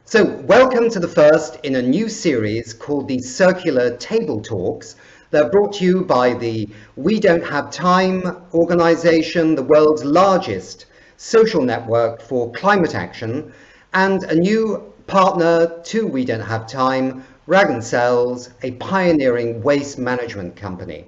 So welcome to the first in a new series called the Circular Table Talks. They're brought to you by the We Don't Have Time organization, the world's largest social network for climate action, and a new partner to We Don't Have Time, Ragn-Sells, a pioneering waste management company.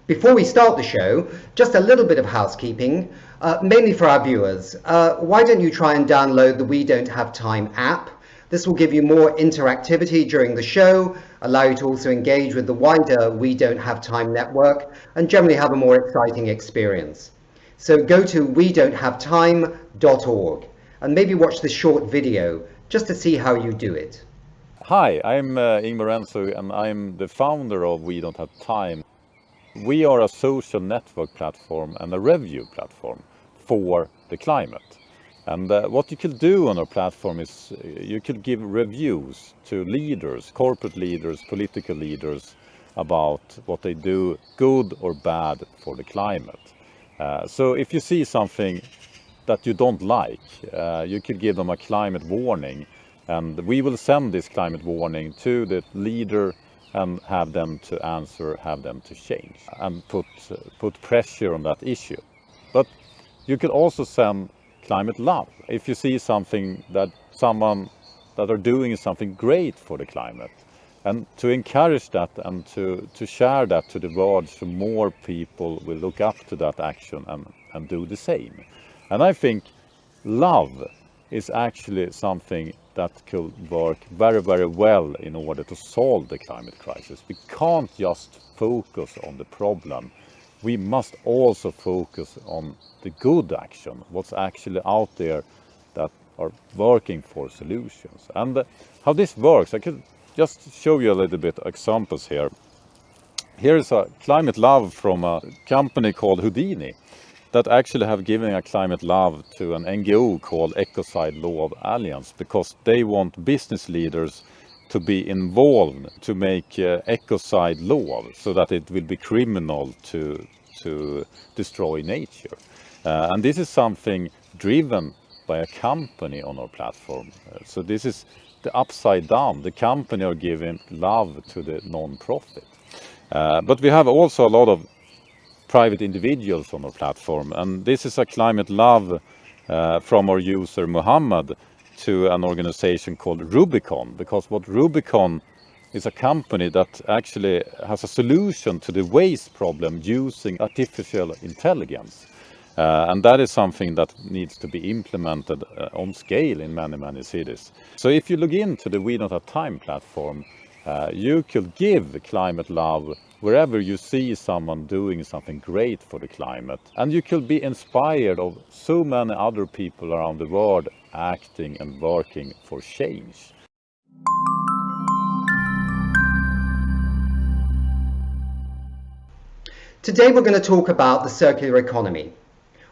Before we start the show, just a little bit of housekeeping, mainly for our viewers. Why don't you try and download the We Don't Have Time app? This will give you more interactivity during the show, allow you to also engage with the wider We Don't Have Time network, and generally have a more exciting experience. So go to wedon'thavetime.org and maybe watch this short video just to see how you do it. Hi, I'm Ingmar Renzo, and I'm the founder of We Don't Have Time. We are a social network platform and a review platform for the climate. And what you could do on our platform is you could give reviews to leaders, corporate leaders, political leaders about what they do, good or bad, for the climate. So if you see something that you don't like, you could give them a climate warning, and we will send this climate warning to the leader and have them to answer, have them to change, and put pressure on that issue. But you could also send climate love. If you see something that someone that are doing something great for the climate, and to encourage that and to share that to the world, so more people will look up to that action and do the same. And I think love is actually something that could work very, very well in order to solve the climate crisis. We can't just focus on the problem. We must also focus on the good action, what's actually out there that are working for solutions. And how this works, I could just show you a little bit examples here. Here is a climate love from a company called Houdini that actually have given a climate love to an NGO called Ecocide Law Alliance, because they want business leaders to be involved to make ecocide law so that it will be criminal to destroy nature. And this is something driven by a company on our platform. So this is the upside down. The company are giving love to the non-profit. But we have also a lot of private individuals on our platform, and this is a climate love from our user Muhammad to an organization called Rubicon, because what Rubicon is a company that actually has a solution to the waste problem using artificial intelligence, and that is something that needs to be implemented on scale in many cities. So if you look into the We Don't Have Time platform, you could give climate love wherever you see someone doing something great for the climate. And you could be inspired of so many other people around the world acting and working for change. Today we're going to talk about the circular economy.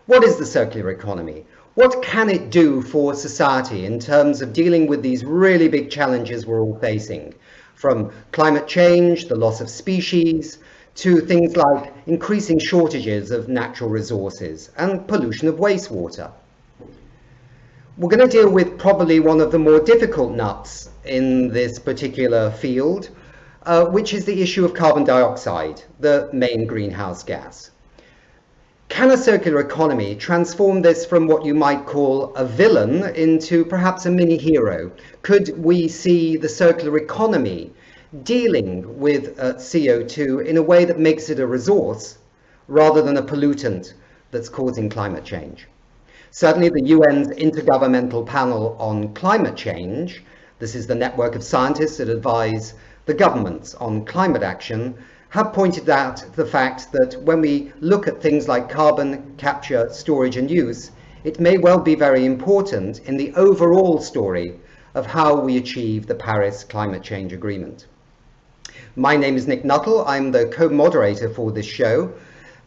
What is the circular economy? What can it do for society in terms of dealing with these really big challenges we're all facing? From climate change, the loss of species, to things like increasing shortages of natural resources and pollution of wastewater. We're going to deal with probably one of the more difficult nuts in this particular field, which is the issue of carbon dioxide, the main greenhouse gas. Can a circular economy transform this from what you might call a villain into perhaps a mini hero? Could we see the circular economy dealing with CO2 in a way that makes it a resource rather than a pollutant that's causing climate change. Certainly the UN's Intergovernmental Panel on Climate Change, this is the network of scientists that advise the governments on climate action, have pointed out the fact that when we look at things like carbon capture, storage and use, it may well be very important in the overall story of how we achieve the Paris Climate Change Agreement. My name is Nick Nuttall. I'm the co-moderator for this show.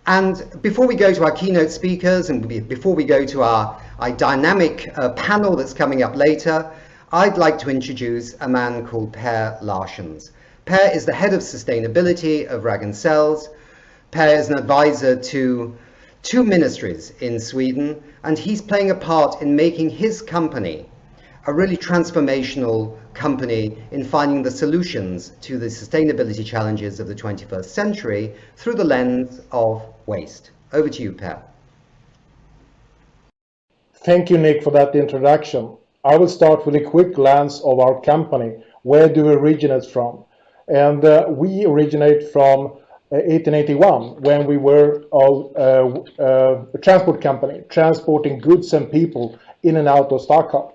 And before we go to our keynote speakers and before we go to our dynamic panel that's coming up later, I'd like to introduce a man called Per Larshans. Per is the head of sustainability of Ragn-Sells. Per is an advisor to 2 ministries in Sweden, and he's playing a part in making his company a really transformational company in finding the solutions to the sustainability challenges of the 21st century through the lens of waste. Over to you, Per. Thank you, Nick, for that introduction. I will start with a quick glance of our company. Where do we originate from? And we originate from 1881, when we were a transport company, transporting goods and people in and out of Stockholm.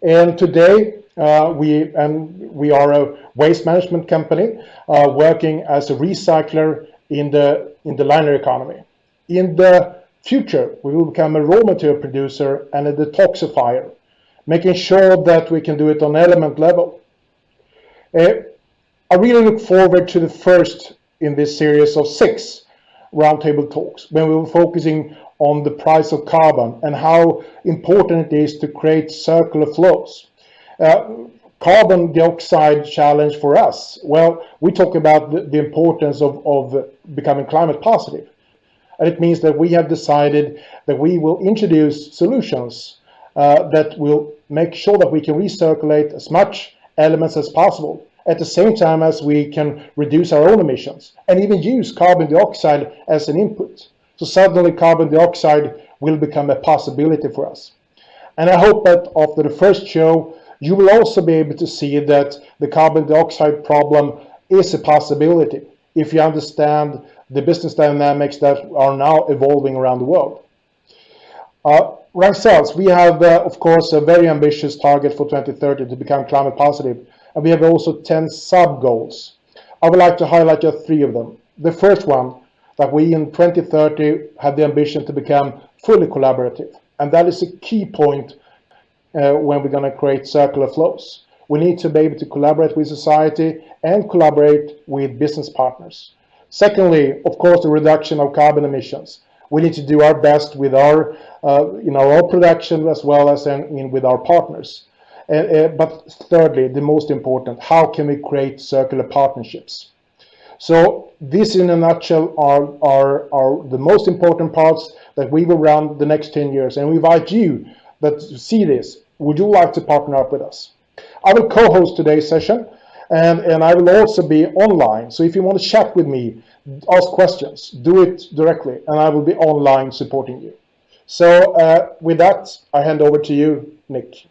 And today we are a waste management company working as a recycler in the liner economy. In the future, we will become a raw material producer and a detoxifier, making sure that we can do it on element level. I really look forward to the first in this series of 6 roundtable talks, when we were focusing on the price of carbon and how important it is to create circular flows. Carbon dioxide challenge for us. Well, we talk about the importance of becoming climate positive. And it means that we have decided that we will introduce solutions that will make sure that we can recirculate as much elements as possible, at the same time as we can reduce our own emissions and even use carbon dioxide as an input. So suddenly carbon dioxide will become a possibility for us. And I hope that after the first show, you will also be able to see that the carbon dioxide problem is a possibility if you understand the business dynamics that are now evolving around the world. Ragn-Sells, we have, of course, a very ambitious target for 2030 to become climate positive. And we have also 10 sub-goals. I would like to highlight just 3 of them. The first one, that we in 2030 have the ambition to become fully collaborative. And that is a key point when we're going to create circular flows. We need to be able to collaborate with society and collaborate with business partners. Secondly, of course, the reduction of carbon emissions. We need to do our best with our production as well as with our partners. But thirdly, the most important, how can we create circular partnerships? So this in a nutshell are the most important parts that we will run the next 10 years. And we invite you that see this. Would you like to partner up with us? I will co-host today's session and I will also be online. So if you want to chat with me, ask questions, do it directly and I will be online supporting you. So with that, I hand over to you, Nick.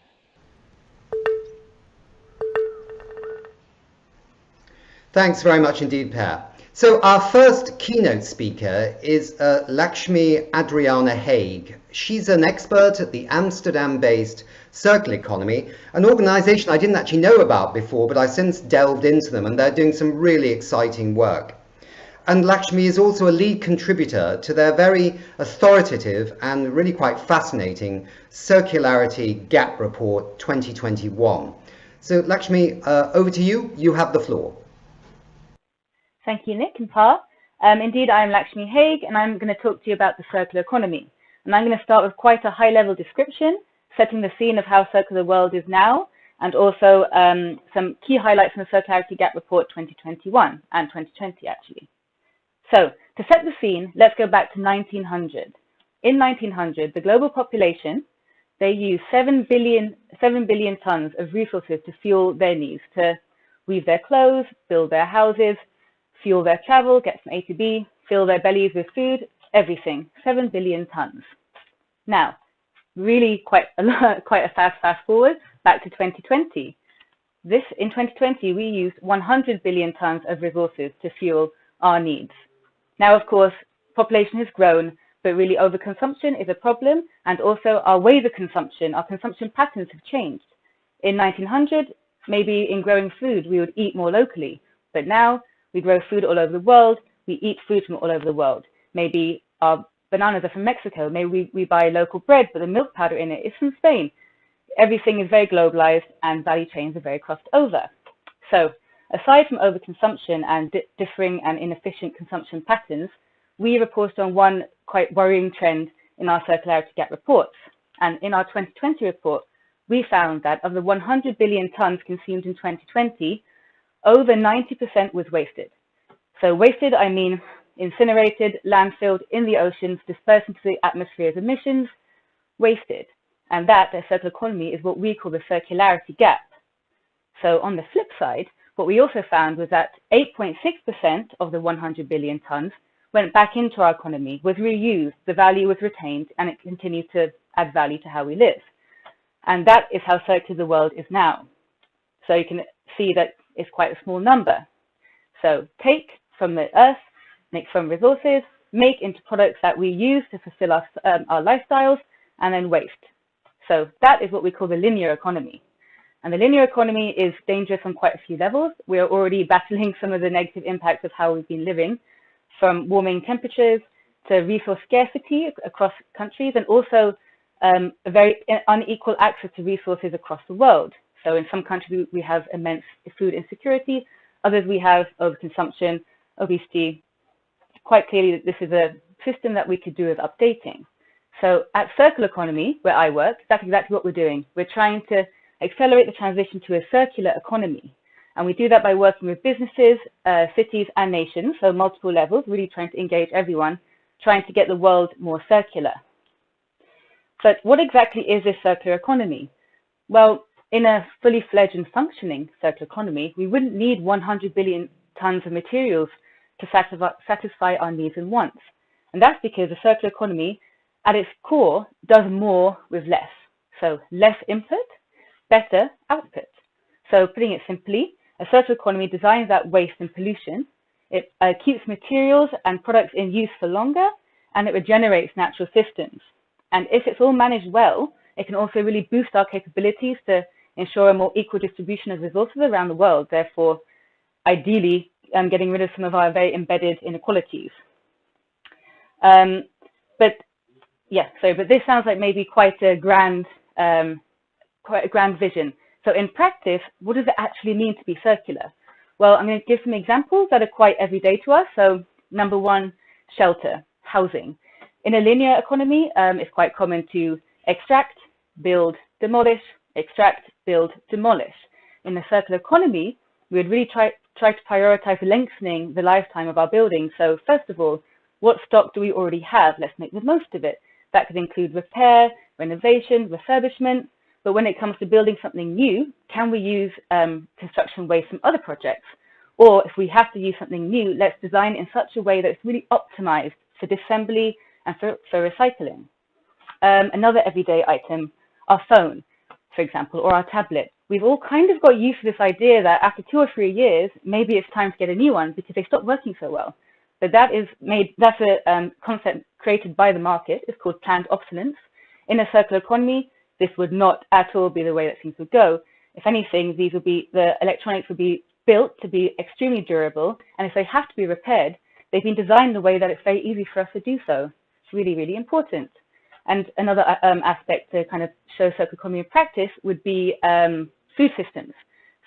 Thanks very much indeed, Per. So our first keynote speaker is Laxmi Haigh. She's an expert at the Amsterdam-based Circular Economy, an organization I didn't actually know about before, but I've since delved into them, and they're doing some really exciting work. And Laxmi is also a lead contributor to their very authoritative and really quite fascinating Circularity Gap Report 2021. So Laxmi, over to you. You have the floor. Thank you, Nick and Pa. Indeed, I'm Laxmi Haigh, and I'm going to talk to you about the circular economy. And I'm going to start with quite a high-level description, setting the scene of how circular the world is now, and also some key highlights from the Circularity Gap Report 2021 and 2020, actually. So, to set the scene, let's go back to 1900. In 1900, the global population, they used 7 billion tons of resources to fuel their needs, to weave their clothes, build their houses, fuel their travel, get from A to B, fill their bellies with food, everything, 7 billion tons. Now, really quite a fast forward back to 2020. In 2020, we used 100 billion tons of resources to fuel our needs. Now, of course, population has grown, but really overconsumption is a problem, and also our ways of consumption, our consumption patterns have changed. In 1900, maybe in growing food, we would eat more locally, but now we grow food all over the world, we eat food from all over the world. Maybe our bananas are from Mexico, maybe we buy local bread, but the milk powder in it is from Spain. Everything is very globalized and value chains are very crossed over. So aside from overconsumption and differing and inefficient consumption patterns, we reported on one quite worrying trend in our circularity gap reports. And in our 2020 report, we found that of the 100 billion tons consumed in 2020, over 90% was wasted. So wasted, I mean incinerated, landfilled in the oceans, dispersed into the atmosphere as emissions, wasted. And that, the circular economy, is what we call the circularity gap. So on the flip side, what we also found was that 8.6% of the 100 billion tons went back into our economy, was reused, the value was retained, and it continues to add value to how we live. And that is how circular the world is now. So you can see that it's quite a small number. So take from the earth, make from resources, make into products that we use to fulfill our lifestyles, and then waste. So that is what we call the linear economy. And the linear economy is dangerous on quite a few levels. We are already battling some of the negative impacts of how we've been living, from warming temperatures to resource scarcity across countries, and also a very unequal access to resources across the world. So in some countries, we have immense food insecurity. Others, we have overconsumption, obesity. Quite clearly, this is a system that we could do with updating. So at Circular Economy, where I work, that's exactly what we're doing. We're trying to accelerate the transition to a circular economy. And we do that by working with businesses, cities, and nations, so multiple levels, really trying to engage everyone, trying to get the world more circular. But what exactly is this circular economy? Well, in a fully fledged and functioning circular economy, we wouldn't need 100 billion tons of materials to satisfy our needs and wants. And that's because the circular economy, at its core, does more with less. So less input, better output. So putting it simply, a circular economy designs out waste and pollution. It keeps materials and products in use for longer, and it regenerates natural systems. And if it's all managed well, it can also really boost our capabilities to ensure a more equal distribution of resources around the world, therefore, ideally, getting rid of some of our very embedded inequalities. But this sounds like maybe quite a grand vision. So in practice, what does it actually mean to be circular? Well, I'm going to give some examples that are quite everyday to us. So number one, shelter, housing. In a linear economy, it's quite common to extract, build, demolish, extract, build, demolish. In the circular economy, we would really try to prioritize lengthening the lifetime of our buildings. So first of all, what stock do we already have? Let's make the most of it. That could include repair, renovation, refurbishment. But when it comes to building something new, can we use construction waste from other projects? Or if we have to use something new, let's design it in such a way that it's really optimized for disassembly and for recycling. Another everyday item, our phone, for example, or our tablet. We've all kind of got used to this idea that after 2 or 3 years, maybe it's time to get a new one because they stopped working so well. But that's a concept created by the market. It's called planned obsolescence. In a circular economy, this would not at all be the way that things would go. If anything, the electronics would be built to be extremely durable, and if they have to be repaired, they've been designed in a way that it's very easy for us to do so. It's really, really important. And another aspect to kind of show circular economy in practice would be food systems.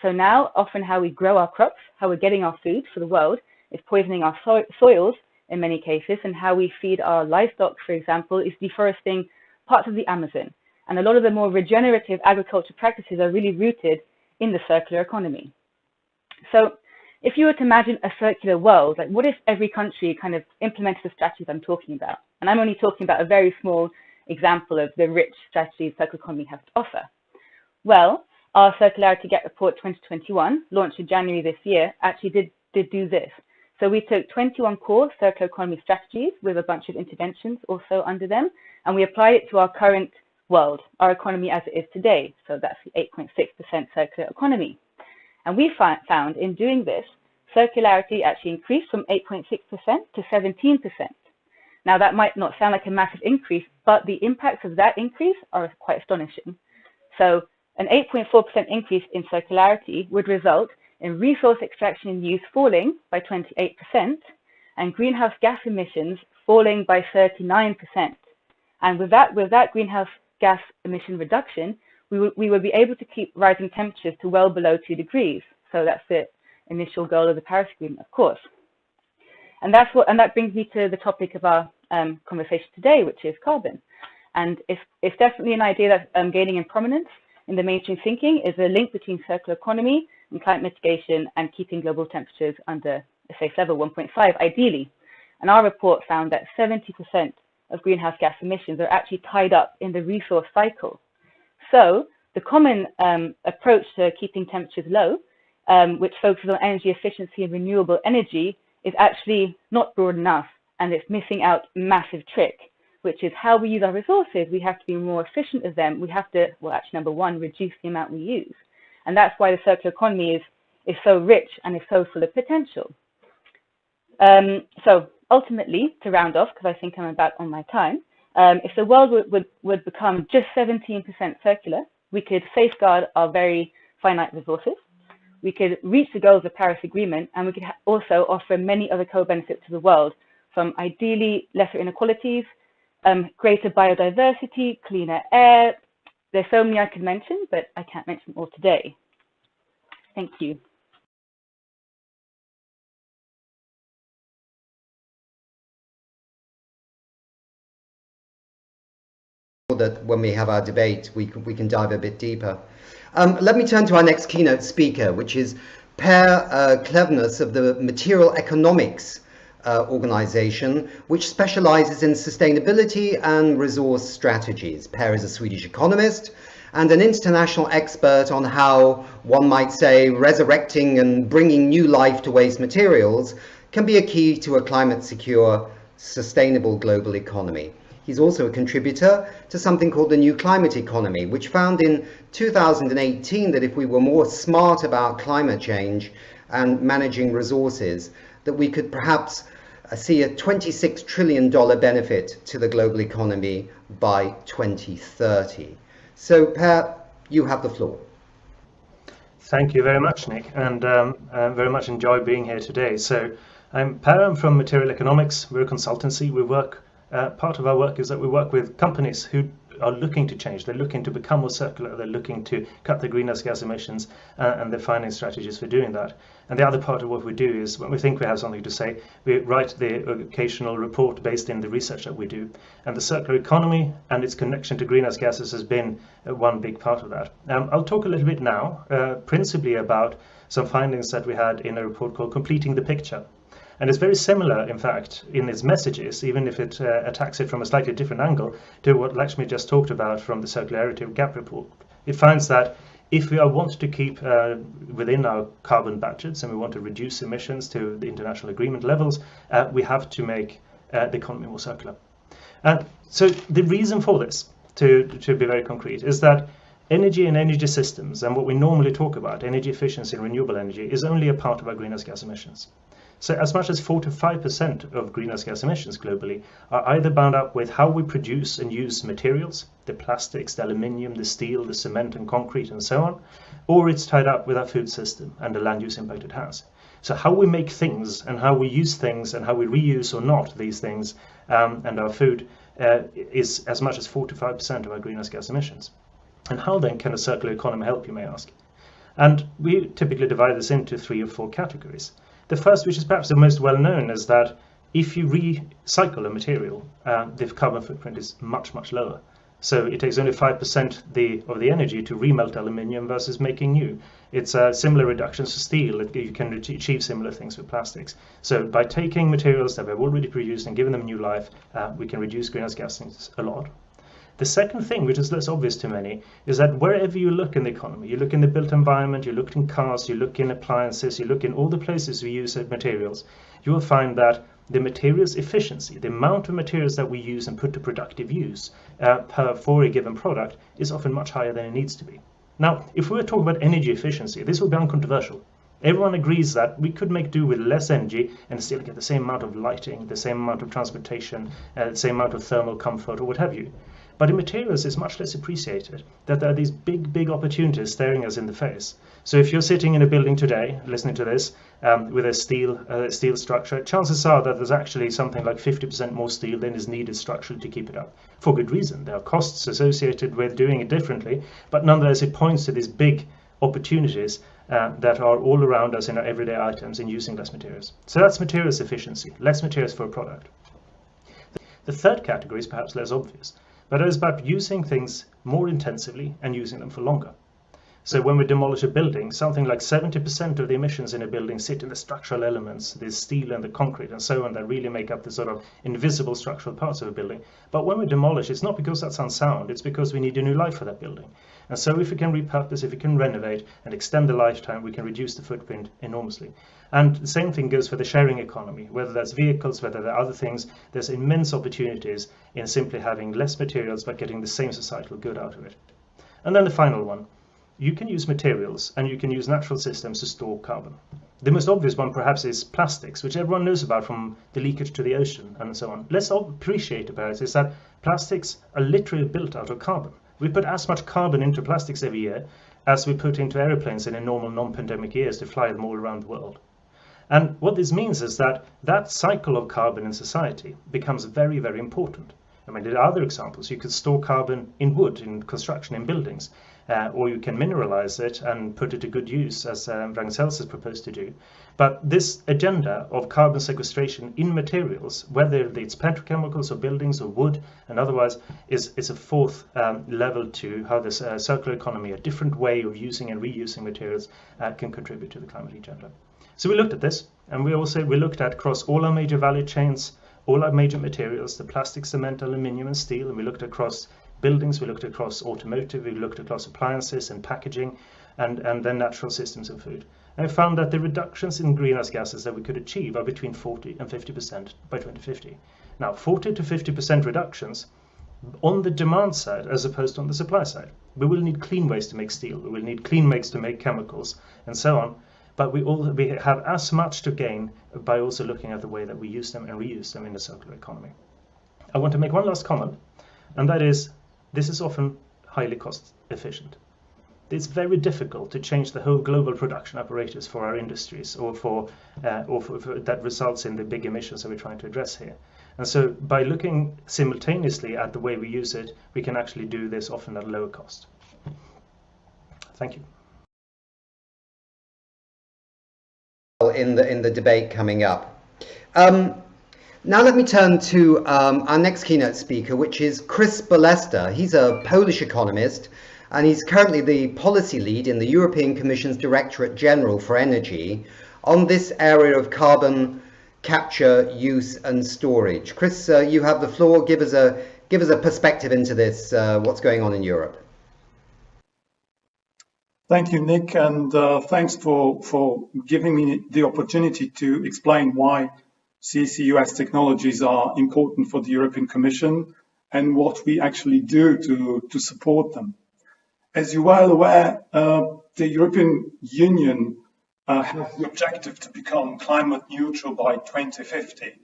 So now, often how we grow our crops, how we're getting our food for the world, is poisoning our soils in many cases, and how we feed our livestock, for example, is deforesting parts of the Amazon. And a lot of the more regenerative agriculture practices are really rooted in the circular economy. So if you were to imagine a circular world, like what if every country kind of implemented the strategies I'm talking about? And I'm only talking about a very small example of the rich strategies circular economy has to offer. Well, our Circularity Gap Report 2021, launched in January this year, actually did do this. So we took 21 core circular economy strategies with a bunch of interventions also under them, and we applied it to our current world, our economy as it is today. So that's the 8.6% circular economy. And we found in doing this, circularity actually increased from 8.6% to 17%. Now, that might not sound like a massive increase, but the impacts of that increase are quite astonishing. So an 8.4% increase in circularity would result in resource extraction and use falling by 28% and greenhouse gas emissions falling by 39%. And with that greenhouse gas emission reduction, we would be able to keep rising temperatures to well below 2 degrees. So that's the initial goal of the Paris Agreement, of course. And that brings me to the topic of our conversation today, which is carbon. And it's definitely an idea that's gaining in prominence in the mainstream thinking, is a link between circular economy and climate mitigation and keeping global temperatures under a safe level, 1.5 ideally. And our report found that 70% of greenhouse gas emissions are actually tied up in the resource cycle. So the common approach to keeping temperatures low, which focuses on energy efficiency and renewable energy, is actually not broad enough, and it's missing out a massive trick, which is how we use our resources. We have to be more efficient with them. We have to, well, actually, number one, reduce the amount we use. And that's why the circular economy is so rich and is so full of potential. So ultimately, to round off, because I think I'm about on my time, if the world would become just 17% circular, we could safeguard our very finite resources. We could reach the goals of the Paris Agreement, and we could also offer many other co-benefits to the world, from ideally lesser inequalities, greater biodiversity, cleaner air. There's so many I could mention, but I can't mention them all today. Thank you. That when we have our debate, we can dive a bit deeper. Let me turn to our next keynote speaker, which is Per Klevnäs of the Material Economics organization, which specializes in sustainability and resource strategies. Per is a Swedish economist and an international expert on how, one might say, resurrecting and bringing new life to waste materials can be a key to a climate-secure, sustainable global economy. He's also a contributor to something called the New Climate Economy, which found in 2018 that if we were more smart about climate change and managing resources, that we could perhaps see a $26 trillion benefit to the global economy by 2030. So, Per, you have the floor. Thank you very much, Nick, and I very much enjoy being here today. So, I'm Per, I'm from Material Economics. We're a consultancy. We work. Part of our work is that we work with companies who are looking to change. They're looking to become more circular. They're looking to cut their greenhouse gas emissions, and they're finding strategies for doing that. And the other part of what we do is, when we think we have something to say, we write the occasional report based in the research that we do. And the circular economy and its connection to greenhouse gases has been one big part of that. I'll talk a little bit now, principally about some findings that we had in a report called Completing the Picture. And it's very similar, in fact, in its messages, even if it attacks it from a slightly different angle, to what Laxmi just talked about from the Circularity Gap report. It finds that if we want to keep within our carbon budgets and we want to reduce emissions to the international agreement levels, we have to make the economy more circular. So the reason for this, to be very concrete, is that energy and energy systems, and what we normally talk about, energy efficiency and renewable energy, is only a part of our greenhouse gas emissions. So as much as 4 to 5% of greenhouse gas emissions globally are either bound up with how we produce and use materials, the plastics, the aluminium, the steel, the cement and concrete and so on, or it's tied up with our food system and the land use impact it has. So how we make things and how we use things and how we reuse or not these things and our food is as much as 4 to 5% of our greenhouse gas emissions. And how then can a circular economy help, you may ask? And we typically divide this into 3 or 4 categories. The first, which is perhaps the most well known, is that if you recycle a material, the carbon footprint is much, much lower. So it takes only 5% of the energy to remelt aluminium versus making new. It's similar reductions to steel. You can achieve similar things with plastics. So by taking materials that we've already produced and giving them new life, we can reduce greenhouse gases a lot. The second thing, which is less obvious to many, is that wherever you look in the economy, you look in the built environment, you look in cars, you look in appliances, you look in all the places we use materials, you will find that the materials efficiency, the amount of materials that we use and put to productive use for a given product, is often much higher than it needs to be. Now, if we were talking about energy efficiency, this would be uncontroversial. Everyone agrees that we could make do with less energy and still get the same amount of lighting, the same amount of transportation, the same amount of thermal comfort or what have you. But in materials, it's much less appreciated that there are these big opportunities staring us in the face. So if you're sitting in a building today, listening to this, with a steel structure, chances are that there's actually something like 50% more steel than is needed structurally to keep it up. For good reason. There are costs associated with doing it differently, but nonetheless it points to these big opportunities that are all around us in our everyday items in using less materials. So that's materials efficiency, less materials for a product. The third category is perhaps less obvious, but it is about using things more intensively and using them for longer. So when we demolish a building, something like 70% of the emissions in a building sit in the structural elements, the steel and the concrete and so on, that really make up the sort of invisible structural parts of a building. But when we demolish, it's not because that's unsound, it's because we need a new life for that building. And so if we can repurpose, if we can renovate and extend the lifetime, we can reduce the footprint enormously. And the same thing goes for the sharing economy, whether that's vehicles, whether there are other things. There's immense opportunities in simply having less materials but getting the same societal good out of it. And then the final one. You can use materials and you can use natural systems to store carbon. The most obvious one perhaps is plastics, which everyone knows about from the leakage to the ocean and so on. Let's appreciate about it is that plastics are literally built out of carbon. We put as much carbon into plastics every year as we put into aeroplanes in a normal non-pandemic years to fly them all around the world. And what this means is that that cycle of carbon in society becomes very, very important. I mean, there are other examples. You could store carbon in wood, in construction, in buildings, or you can mineralize it and put it to good use, as Ragn-Sells has proposed to do. But this agenda of carbon sequestration in materials, whether it's petrochemicals or buildings or wood and otherwise, is a fourth level to how this circular economy, a different way of using and reusing materials, can contribute to the climate agenda. So we looked at this, and we looked at across all our major value chains, all our major materials, the plastic, cement, aluminium and steel, and we looked across buildings, we looked across automotive, we looked across appliances and packaging, and then natural systems and food. And we found that the reductions in greenhouse gases that we could achieve are between 40 and 50% by 2050. Now, 40 to 50% reductions on the demand side as opposed to on the supply side. We will need clean waste to make steel, we will need clean waste to make chemicals, and so on. But we have as much to gain by also looking at the way that we use them and reuse them in the circular economy. I want to make one last comment, and that is, this is often highly cost efficient. It's very difficult to change the whole global production apparatus for our industries or for that results in the big emissions that we're trying to address here. And so by looking simultaneously at the way we use it, we can actually do this often at a lower cost. Thank you. In the debate coming up. Now let me turn to our next keynote speaker, which is Chris Bolesta. He's a Polish economist, and he's currently the policy lead in the European Commission's Directorate General for Energy on this area of carbon capture, use and storage. Chris, you have the floor. Give us a perspective into this, what's going on in Europe. Thank you, Nick, and thanks for giving me the opportunity to explain why CCUS technologies are important for the European Commission and what we actually do to support them. As you're well aware, the European Union has the objective to become climate neutral by 2050.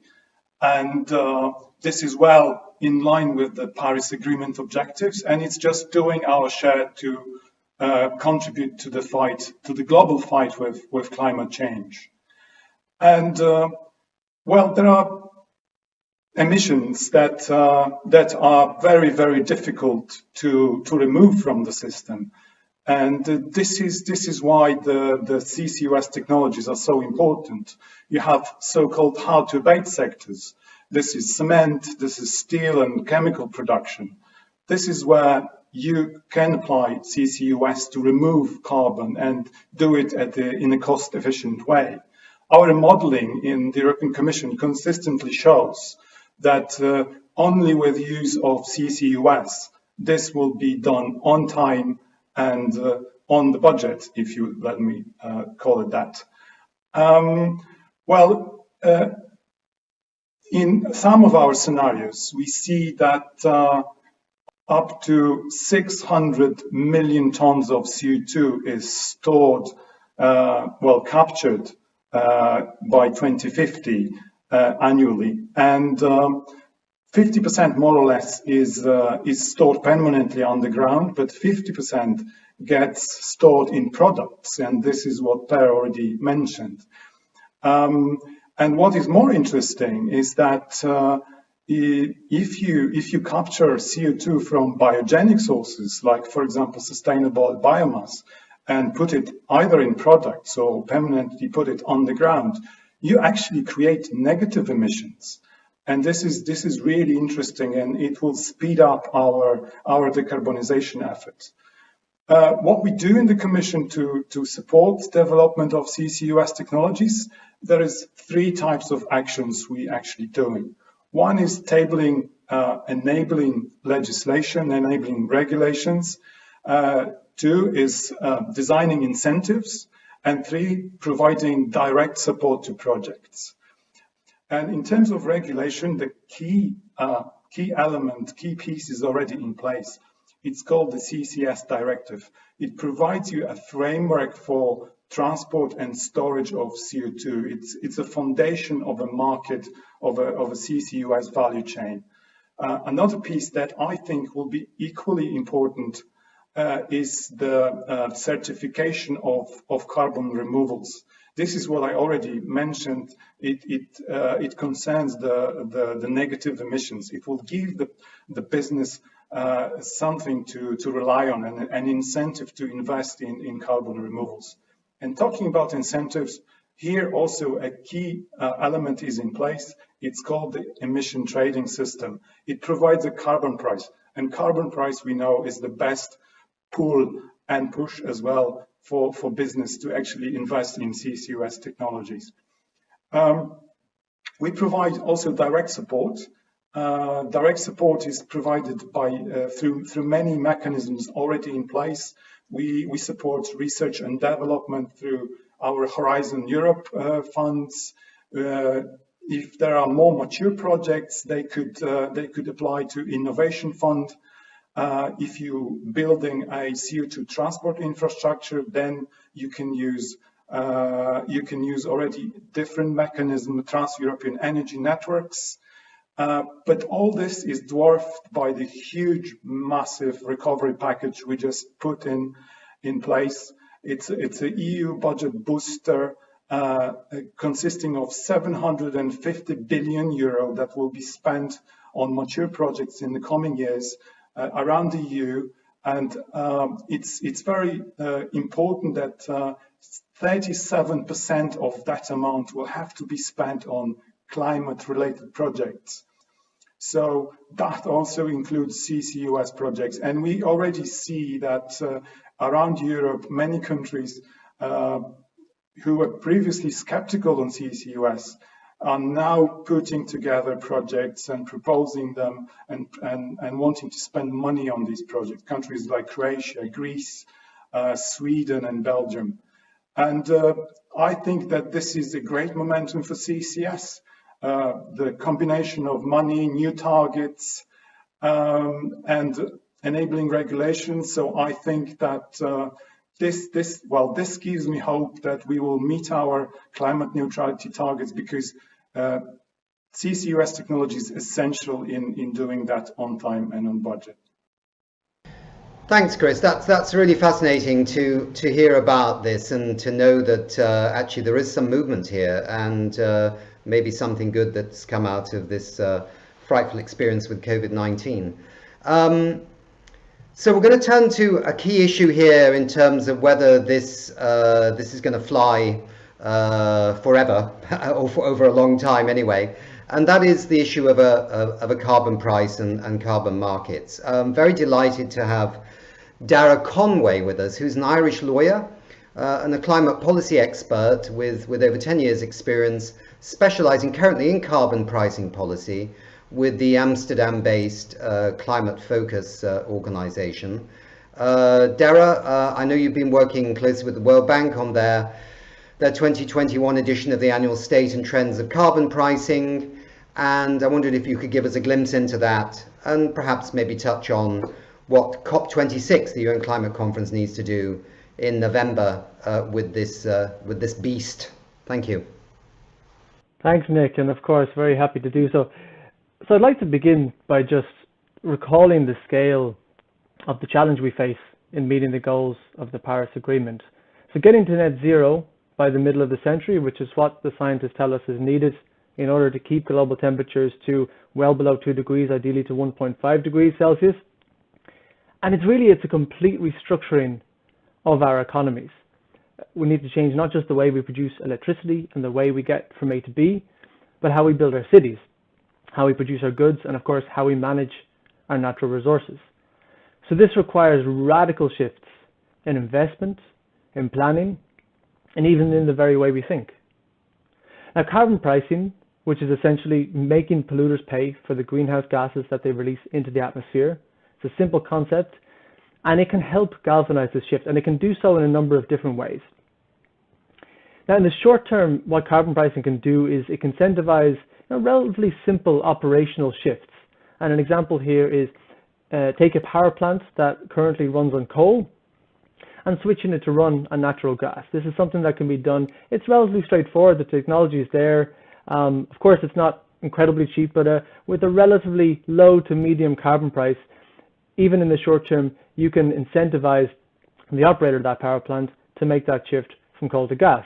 And this is well in line with the Paris Agreement objectives, and it's just doing our share to contribute to the global fight with climate change. And well, there are emissions that are very, very difficult to remove from the system. And this is why the CCUS technologies are so important. You have so-called hard to abate sectors. This is cement, this is steel and chemical production. This is where you can apply CCUS to remove carbon and do it in a cost-efficient way. Our modeling in the European Commission consistently shows that only with use of CCUS, this will be done on time and on the budget, if you let me call it that. In some of our scenarios, we see that up to 600 million tons of CO2 is stored, captured by 2050 annually, and 50% more or less is stored permanently underground, but 50% gets stored in products, and this is what Per already mentioned. And what is more interesting is that if you capture CO2 from biogenic sources, like for example sustainable biomass, and put it either in products or permanently put it on the ground, you actually create negative emissions. And this is really interesting, and it will speed up our decarbonization efforts. What we do in the Commission to support development of CCUS technologies, there is 3 types of actions we actually doing. One is tabling enabling legislation, enabling regulations. 2 is designing incentives, and 3, providing direct support to projects. And in terms of regulation, the key piece is already in place. It's called the CCS directive. It provides you a framework for transport and storage of CO2. It's a foundation of a market of a CCUS value chain. Another piece that I think will be equally important is the certification of carbon removals. This is what I already mentioned. It concerns the negative emissions. It will give the business something to rely on, and an incentive to invest in carbon removals. And talking about incentives, here also a key element is in place. It's called the emission trading system. It provides a carbon price, and carbon price we know is the best pull and push as well for business to actually invest in CCUS technologies. We provide also direct support. Direct support is provided by through many mechanisms already in place. We support research and development through our Horizon Europe funds. If there are more mature projects, they could apply to Innovation Fund. If you're building a CO2 transport infrastructure, then you can use already different mechanisms, trans-European energy networks. But all this is dwarfed by the huge, massive recovery package we just put in place. It's an EU budget booster consisting of 750 billion euro that will be spent on mature projects in the coming years around the EU, and it's very important that 37% of that amount will have to be spent on climate-related projects. So that also includes CCUS projects, and we already see that around Europe, many countries who were previously skeptical on CCUS are now putting together projects and proposing them and wanting to spend money on these projects. Countries like Croatia, Greece, Sweden and Belgium. And I think that this is a great momentum for CCS. The combination of money, new targets, and enabling regulations. So I think that this gives me hope that we will meet our climate neutrality targets, because CCUS technology is essential in doing that on time and on budget. Thanks, Chris. That's really fascinating to hear about this, and to know that actually there is some movement here, and maybe something good that's come out of this frightful experience with COVID-19. So we're going to turn to a key issue here in terms of whether this is going to fly forever or for over a long time anyway, and that is the issue of a carbon price and carbon markets. I'm very delighted to have Darragh Conway with us, who's an Irish lawyer and a climate policy expert with over 10 years experience, specializing currently in carbon pricing policy with the Amsterdam-based Climate Focus organization. Darragh, I know you've been working closely with the World Bank on their 2021 edition of the annual State and Trends of Carbon Pricing, and I wondered if you could give us a glimpse into that and perhaps maybe touch on what COP26, the UN Climate Conference, needs to do in November with this beast. Thank you. Thanks, Nick, and of course, very happy to do so. So I'd like to begin by just recalling the scale of the challenge we face in meeting the goals of the Paris Agreement. So getting to net zero by the middle of the century, which is what the scientists tell us is needed in order to keep global temperatures to well below 2 degrees, ideally to 1.5 degrees Celsius. And it's a complete restructuring of our economies. We need to change not just the way we produce electricity and the way we get from A to B, but how we build our cities, how we produce our goods, and of course, how we manage our natural resources. So this requires radical shifts in investment, in planning, and even in the very way we think. Now, carbon pricing, which is essentially making polluters pay for the greenhouse gases that they release into the atmosphere, it's a simple concept, and it can help galvanize this shift, and it can do so in a number of different ways. Now, in the short term, what carbon pricing can do is it can incentivize relatively simple operational shifts. And an example here is take a power plant that currently runs on coal and switching it to run on natural gas. This is something that can be done. It's relatively straightforward. The technology is there. Of course, it's not incredibly cheap, but with a relatively low to medium carbon price, even in the short term, you can incentivize the operator of that power plant to make that shift from coal to gas.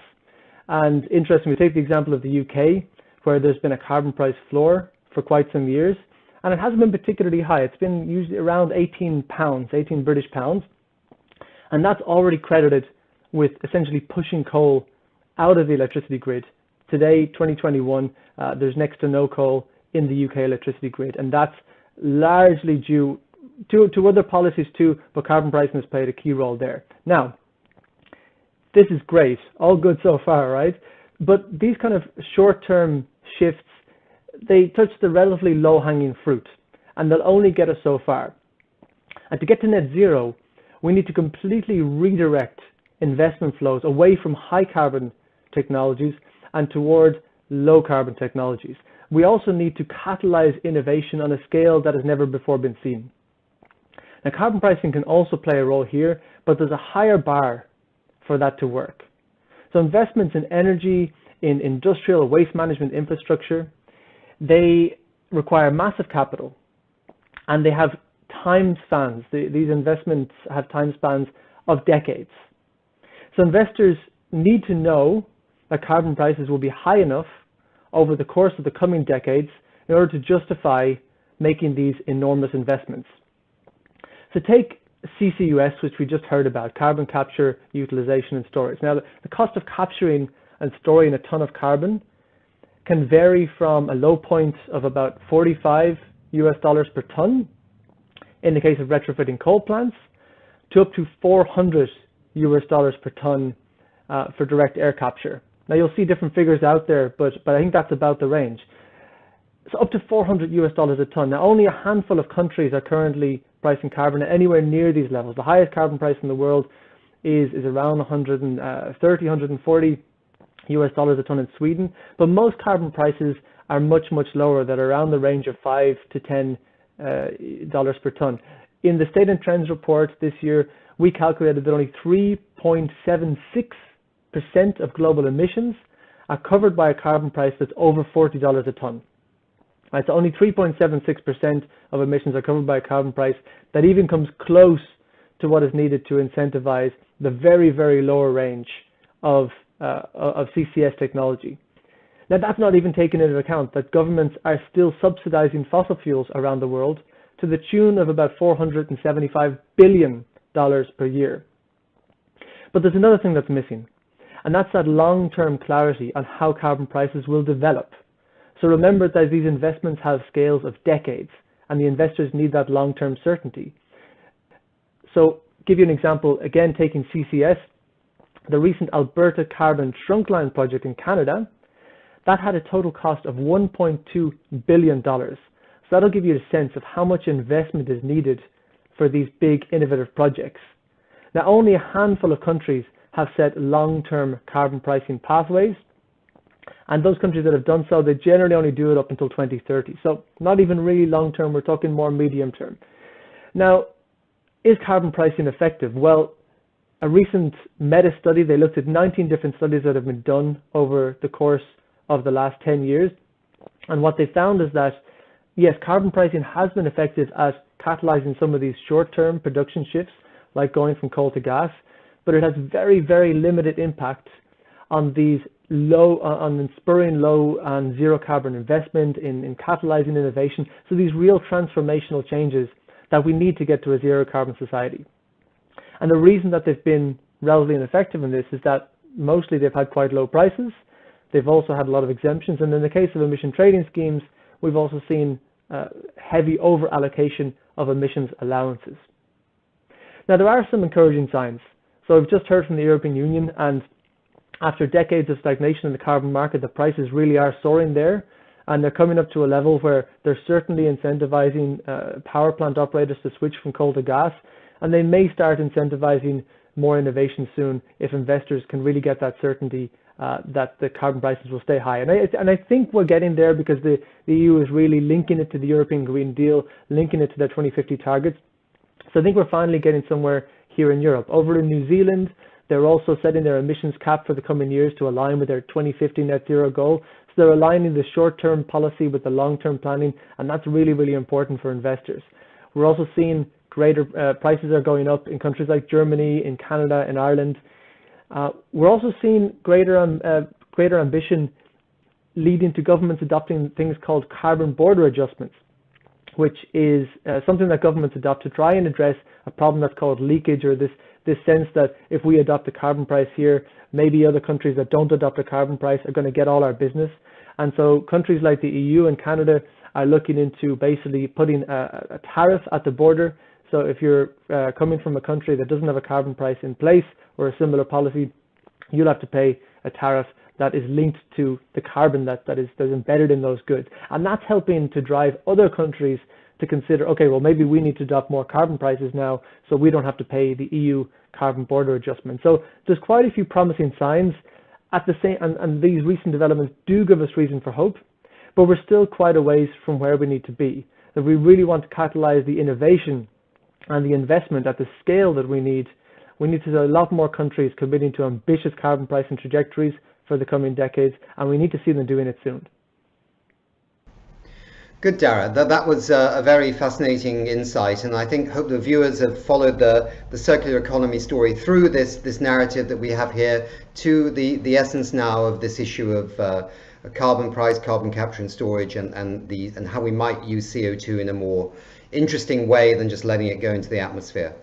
And interestingly, we take the example of the UK, where there's been a carbon price floor for quite some years, and it hasn't been particularly high. It's been usually around 18 British pounds, and that's already credited with essentially pushing coal out of the electricity grid. Today, 2021, there's next to no coal in the UK electricity grid, and that's largely due to other policies too, but carbon pricing has played a key role there. Now, this is great, all good so far, right? But these kind of short-term shifts, they touch the relatively low-hanging fruit, and they'll only get us so far. And to get to net zero, we need to completely redirect investment flows away from high-carbon technologies and toward low-carbon technologies. We also need to catalyze innovation on a scale that has never before been seen. Now, carbon pricing can also play a role here, but there's a higher bar for that to work. So investments in energy, in industrial waste management infrastructure, they require massive capital, and they have time spans. These investments have time spans of decades. So investors need to know that carbon prices will be high enough over the course of the coming decades in order to justify making these enormous investments. So take CCUS, which we just heard about, carbon capture, utilization, and storage. Now, the cost of capturing and storing a ton of carbon can vary from a low point of about $45 per ton in the case of retrofitting coal plants to up to $400 per ton for direct air capture. Now, you'll see different figures out there, but I think that's about the range. So up to $400 a ton. Now, only a handful of countries are currently pricing carbon at anywhere near these levels. The highest carbon price in the world is around $140 a ton in Sweden, but most carbon prices are much lower, that are around the range of $5 to $10 per ton. In the State and Trends report this year, we calculated that only 3.76% of global emissions are covered by a carbon price that's over $40 a ton. Right, so only 3.76% of emissions are covered by a carbon price that even comes close to what is needed to incentivize the very lower range of CCS technology. Now, that's not even taking into account that governments are still subsidizing fossil fuels around the world to the tune of about $475 billion per year. But there's another thing that's missing, and that's that long-term clarity on how carbon prices will develop. So remember that these investments have scales of decades, and the investors need that long-term certainty. So, give you an example, again taking CCS, the recent Alberta Carbon Trunkline project in Canada, that had a total cost of $1.2 billion. So that'll give you a sense of how much investment is needed for these big innovative projects. Now, only a handful of countries have set long-term carbon pricing pathways, And those countries that have done so, they generally only do it up until 2030. So not even really long term, we're talking more medium term. Now, is carbon pricing effective? Well, a recent meta study, they looked at 19 different studies that have been done over the course of the last 10 years. And what they found is that, yes, carbon pricing has been effective at catalyzing some of these short-term production shifts, like going from coal to gas, but it has very, very limited impact on these on spurring low and zero carbon investment, in catalyzing innovation. So these real transformational changes that we need to get to a zero carbon society. And the reason that they've been relatively ineffective in this is that mostly they've had quite low prices. They've also had a lot of exemptions. And in the case of emission trading schemes, we've also seen heavy over allocation of emissions allowances. Now, there are some encouraging signs. So we've just heard from the European Union, and after decades of stagnation in the carbon market, the prices really are soaring there, and they're coming up to a level where they're certainly incentivizing power plant operators to switch from coal to gas, and they may start incentivizing more innovation soon if investors can really get that certainty that the carbon prices will stay high. And I think we're getting there because the EU is really linking it to the European Green Deal, linking it to their 2050 targets. So I think we're finally getting somewhere here in Europe. Over in New Zealand, they're also setting their emissions cap for the coming years to align with their 2050 net zero goal. So they're aligning the short-term policy with the long-term planning, and that's really, really important for investors. We're also seeing greater prices are going up in countries like Germany, in Canada, in Ireland. We're also seeing greater ambition leading to governments adopting things called carbon border adjustments, which is something that governments adopt to try and address a problem that's called leakage, or this sense that if we adopt a carbon price here, maybe other countries that don't adopt a carbon price are going to get all our business. And so countries like the EU and Canada are looking into basically putting a tariff at the border. So if you're coming from a country that doesn't have a carbon price in place or a similar policy, you'll have to pay a tariff that is linked to the carbon that's embedded in those goods. And that's helping to drive other countries to consider, okay, well, maybe we need to adopt more carbon prices now so we don't have to pay the EU carbon border adjustment. So there's quite a few promising signs at the same, and these recent developments do give us reason for hope, but we're still quite a ways from where we need to be. If we really want to catalyze the innovation and the investment at the scale that we need to see a lot more countries committing to ambitious carbon pricing trajectories for the coming decades, and we need to see them doing it soon. Good, Darragh. That was a very fascinating insight, and I hope the viewers have followed the circular economy story through this narrative that we have here to the essence now of this issue of a carbon price, carbon capture and storage, and how we might use CO2 in a more interesting way than just letting it go into the atmosphere.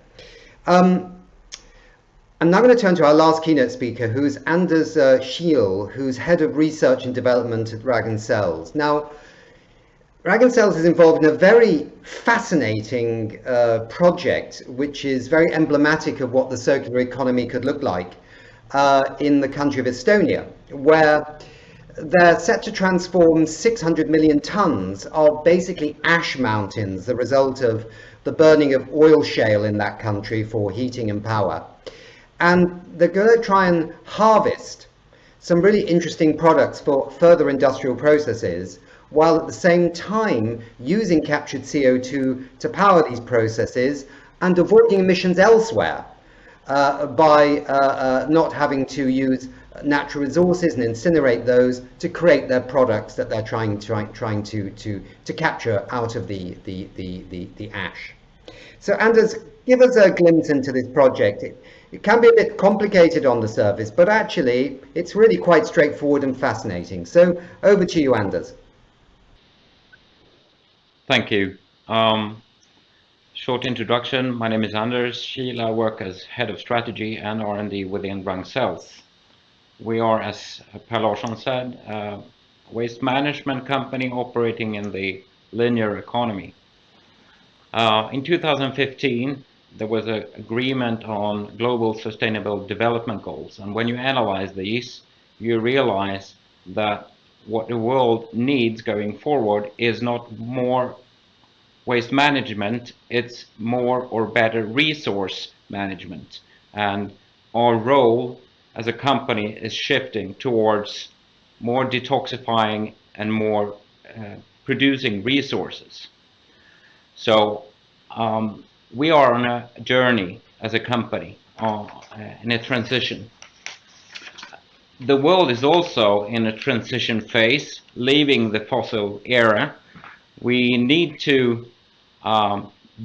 I'm now going to turn to our last keynote speaker, who's Anders Kihl, who's head of research and development at Ragn-Sells. Now, Ragn-Sells is involved in a very fascinating project, which is very emblematic of what the circular economy could look like in the country of Estonia, where they're set to transform 600 million tons of basically ash mountains, the result of the burning of oil shale in that country for heating and power. And they're going to try and harvest some really interesting products for further industrial processes, while at the same time using captured CO2 to power these processes and avoiding emissions elsewhere by not having to use natural resources and incinerate those to create their products that they're trying to capture out of the ash. So Anders, give us a glimpse into this project. It can be a bit complicated on the surface, but actually it's really quite straightforward and fascinating. So over to you, Anders. Thank you. Short introduction. My name is Anders Kihl. I work as head of strategy and R&D within Ragn-Sells. We are, as Per Larsson said, a waste management company operating in the linear economy. In 2015, there was an agreement on global sustainable development goals. And when you analyze these, you realize that what the world needs going forward is not more waste management, it's more or better resource management. And our role as a company is shifting towards more detoxifying, and more producing resources. So we are on a journey as a company in a transition. The world is also in a transition phase, leaving the fossil era. We need to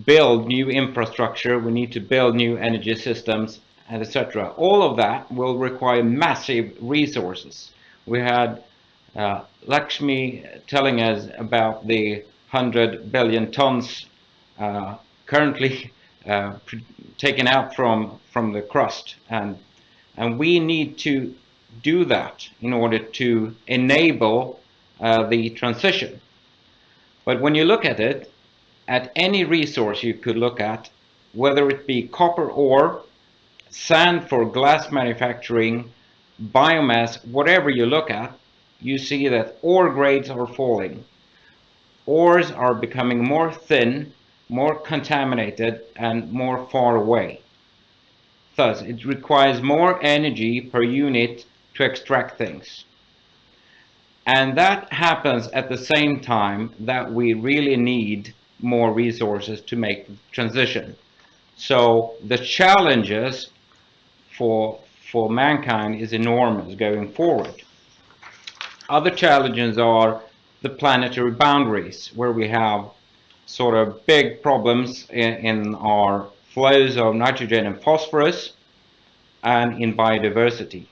build new infrastructure, we need to build new energy systems, and etc. All of that will require massive resources. We had Laxmi telling us about the 100 billion tons currently taken out from the crust, and we need to do that in order to enable the transition. But when you look at it, at any resource you could look at, whether it be copper ore, sand for glass manufacturing, biomass, whatever you look at, you see that ore grades are falling. Ores are becoming more thin, more contaminated, and more far away. Thus, it requires more energy per unit to extract things. And that happens at the same time that we really need more resources to make the transition. So the challenges for mankind is enormous going forward. Other challenges are the planetary boundaries, where we have sort of big problems in our flows of nitrogen and phosphorus and in biodiversity.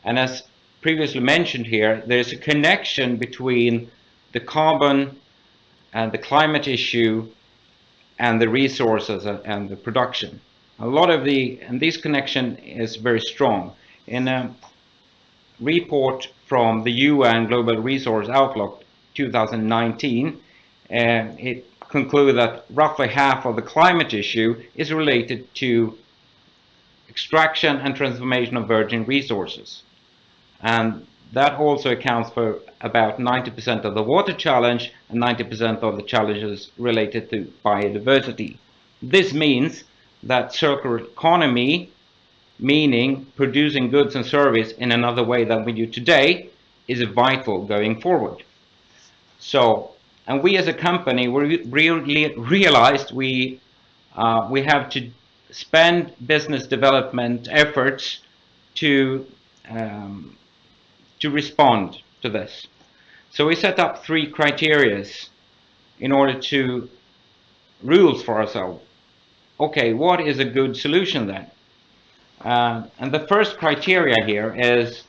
And as previously mentioned here, there's a connection between the carbon and the climate issue and the resources and the production. A lot of this connection is very strong. In a report from the UN Global Resource Outlook 2019, it concluded that roughly half of the climate issue is related to extraction and transformation of virgin resources. And that also accounts for about 90% of the water challenge and 90% of the challenges related to biodiversity. This means that circular economy, meaning producing goods and service in another way than we do today, is vital going forward. So, and we as a company, we really realized we have to spend business development efforts to respond to this. So we set up 3 criteria in order to rules for ourselves. Okay, what is a good solution then? And the first criteria here is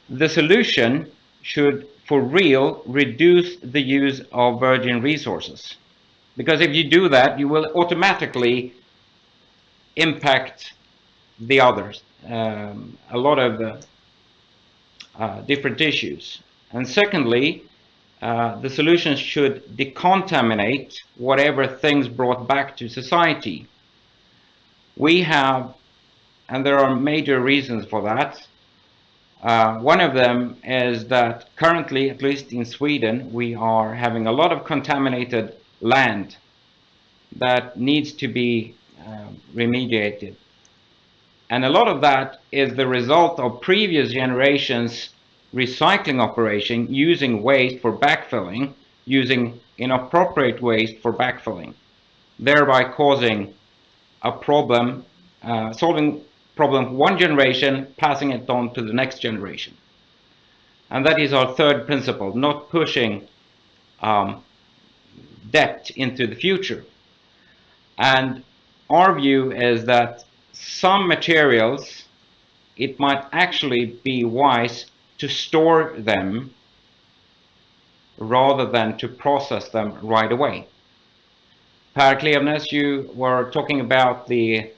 the solution should for real reduce the use of virgin resources. Because if you do that, you will automatically impact the others, a lot of different issues. And secondly, the solution should decontaminate whatever things brought back to society. We have, and there are major reasons for that. One of them is that currently, at least in Sweden, we are having a lot of contaminated land that needs to be remediated. And a lot of that is the result of previous generations' recycling operation using waste for backfilling, using inappropriate waste for backfilling, thereby causing a problem, solving problem one generation, passing it on to the next generation. And that is our third principle, not pushing debt into the future. And our view is that some materials, it might actually be wise to store them rather than to process them right away. Per Klevnäs, you were talking about the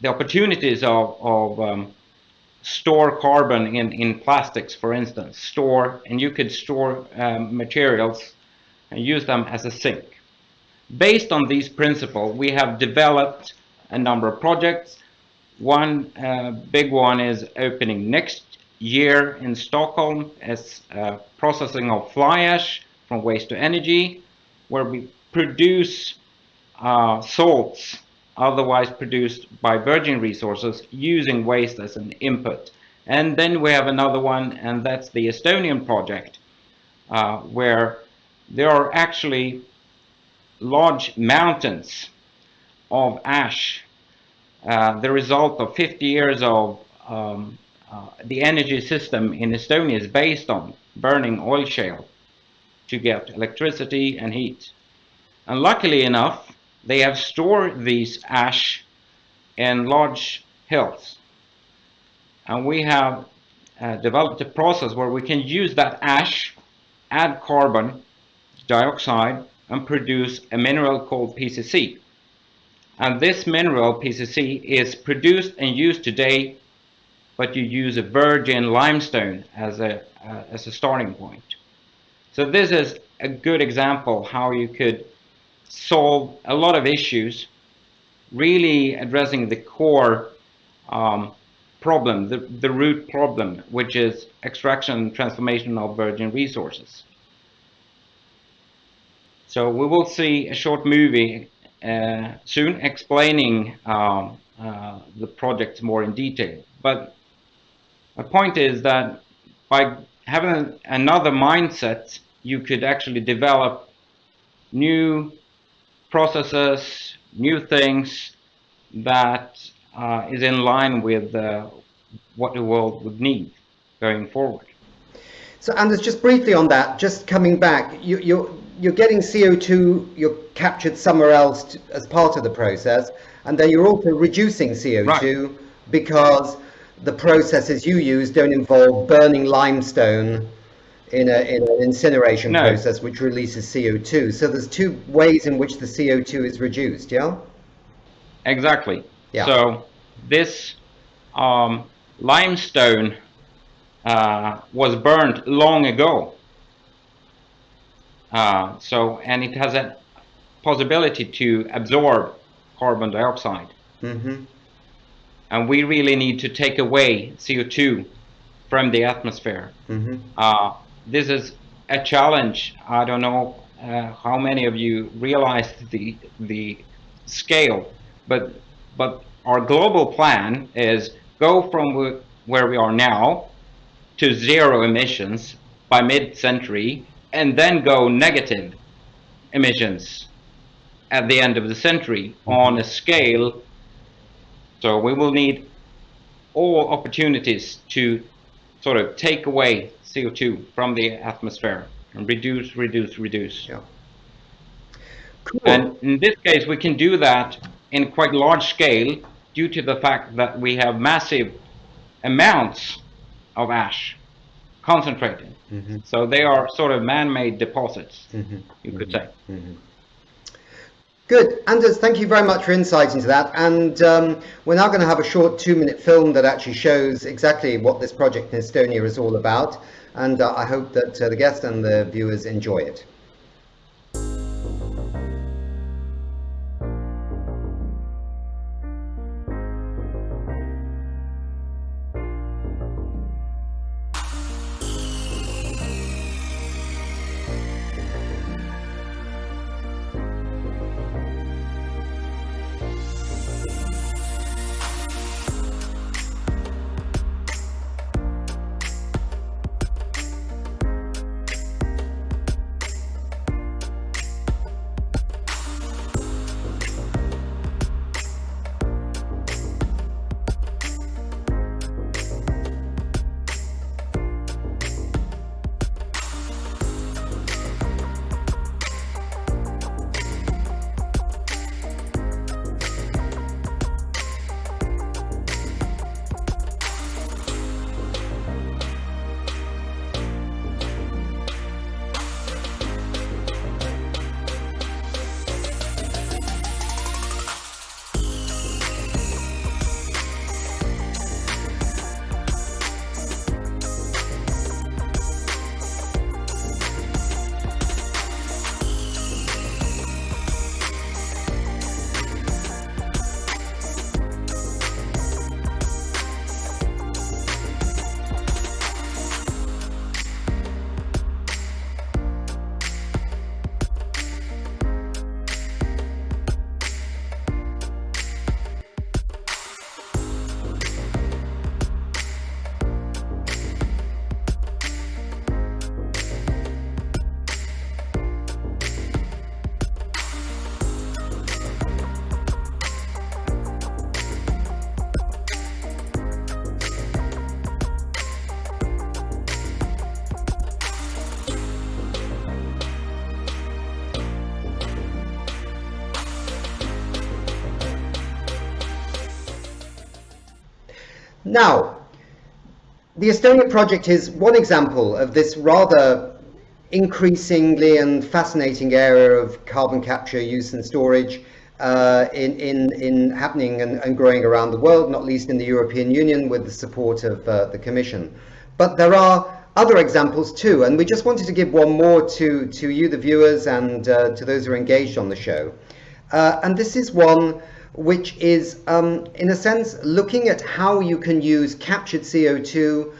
opportunities of store carbon in plastics, for instance. And you could store materials and use them as a sink. Based on these principles, we have developed a number of projects. One big one is opening next year in Stockholm as processing of fly ash from waste to energy, where we produce salts otherwise produced by virgin resources using waste as an input. And then we have another one, and that's the Estonian project, where there are actually large mountains of ash, the result of 50 years of the energy system in Estonia is based on burning oil shale to get electricity and heat. And luckily enough, they have stored these ash in large hills. And we have developed a process where we can use that ash, add carbon dioxide, and produce a mineral called PCC. And this mineral, PCC, is produced and used today, but you use a virgin limestone as a starting point. So this is a good example how you could solve a lot of issues, really addressing the core problem, the root problem, which is extraction and transformation of virgin resources. So we will see a short movie soon explaining the project more in detail. But my point is that by having another mindset, you could actually develop new processes, new things that is in line with what the world would need going forward. So Anders, just briefly on that, just coming back, you're getting CO2, you're captured somewhere else as part of the process, and then you're also reducing CO2 right. Because the processes you use don't involve burning limestone in an incineration process which releases CO2. So there's two ways in which the CO2 is reduced, yeah? Exactly. Yeah. So this limestone was burned long ago. And it has a possibility to absorb carbon dioxide. Mm-hmm. And we really need to take away CO2 from the atmosphere. Mm-hmm. This is a challenge. I don't know how many of you realize the scale, but our global plan is go from where we are now to zero emissions by mid-century, and then go negative emissions at the end of the century on a scale. So we will need all opportunities to sort of take away CO2 from the atmosphere and reduce. Yeah. Cool. And in this case, we can do that in quite large scale due to the fact that we have massive amounts of ash concentrated. Mm-hmm. So they are sort of man-made deposits, mm-hmm. you could say. Mm-hmm. Good. Anders, thank you very much for insight into that. And we're now going to have a short 2-minute film that actually shows exactly what this project in Estonia is all about. And I hope that the guests and the viewers enjoy it. Now, the Estonia project is one example of this rather increasingly and fascinating area of carbon capture, use and storage in happening and growing around the world, not least in the European Union with the support of the Commission. But there are other examples too, and we just wanted to give one more to you, the viewers, and to those who are engaged on the show. And this is one which is, in a sense, looking at how you can use captured CO2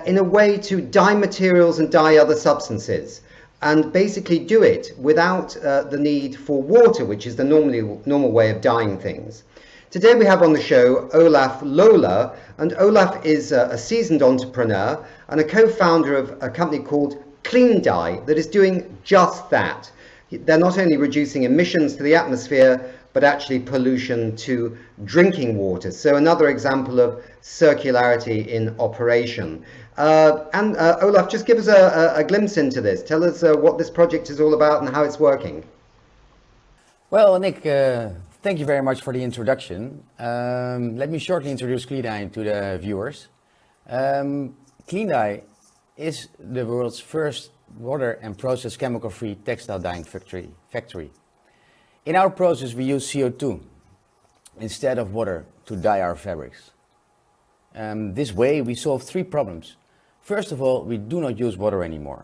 in a way to dye materials and dye other substances, and basically do it without the need for water, which is the normal way of dyeing things. Today we have on the show Olaf Lohle, and Olaf is a seasoned entrepreneur and a co-founder of a company called CleanDye that is doing just that. They're not only reducing emissions to the atmosphere, but actually pollution to drinking water. So another example of circularity in operation. Olaf, just give us a glimpse into this. Tell us what this project is all about and how it's working. Well, Nick, thank you very much for the introduction. Let me shortly introduce CleanDye to the viewers. CleanDye is the world's first water and process chemical-free textile dyeing factory. In our process, we use CO2 instead of water to dye our fabrics. This way, we solve three problems. First of all, we do not use water anymore.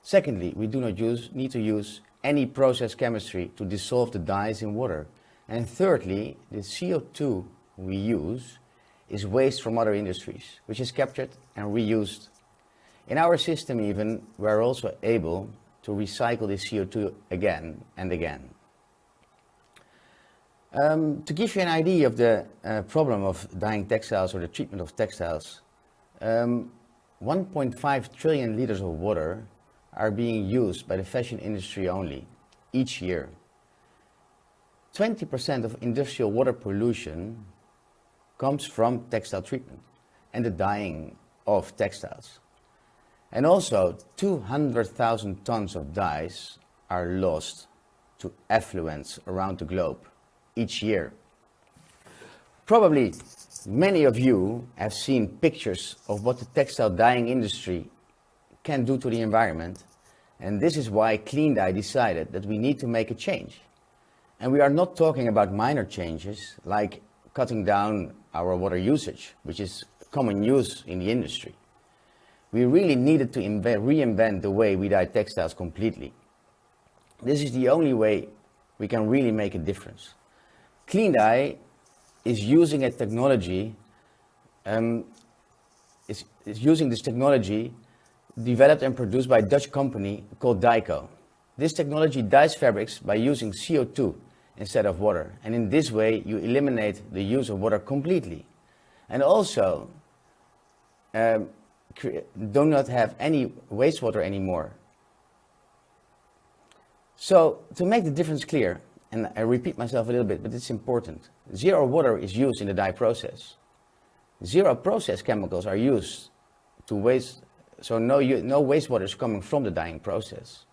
Secondly, we do not need to use any process chemistry to dissolve the dyes in water. And thirdly, the CO2 we use is waste from other industries, which is captured and reused. In our system even, we are also able to recycle this CO2 again and again. To give you an idea of the problem of dyeing textiles or the treatment of textiles, 1.5 trillion liters of water are being used by the fashion industry only each year. 20% of industrial water pollution comes from textile treatment and the dyeing of textiles. And also 200,000 tons of dyes are lost to effluents around the globe each year. Probably many of you have seen pictures of what the textile dyeing industry can do to the environment, and this is why CleanDye decided that we need to make a change. And we are not talking about minor changes like cutting down our water usage, which is common use in the industry. We really needed to reinvent the way we dye textiles completely. This is the only way we can really make a difference. CleanDye is using a technology, is using this technology developed and produced by a Dutch company called Dyco. This technology dyes fabrics by using CO2 instead of water. And in this way, you eliminate the use of water completely. And also, do not have any wastewater anymore. So to make the difference clear, and I repeat myself a little bit, but it's important. Zero water is used in the dye process. Zero process chemicals are used to waste, so no wastewater is coming from the dyeing process.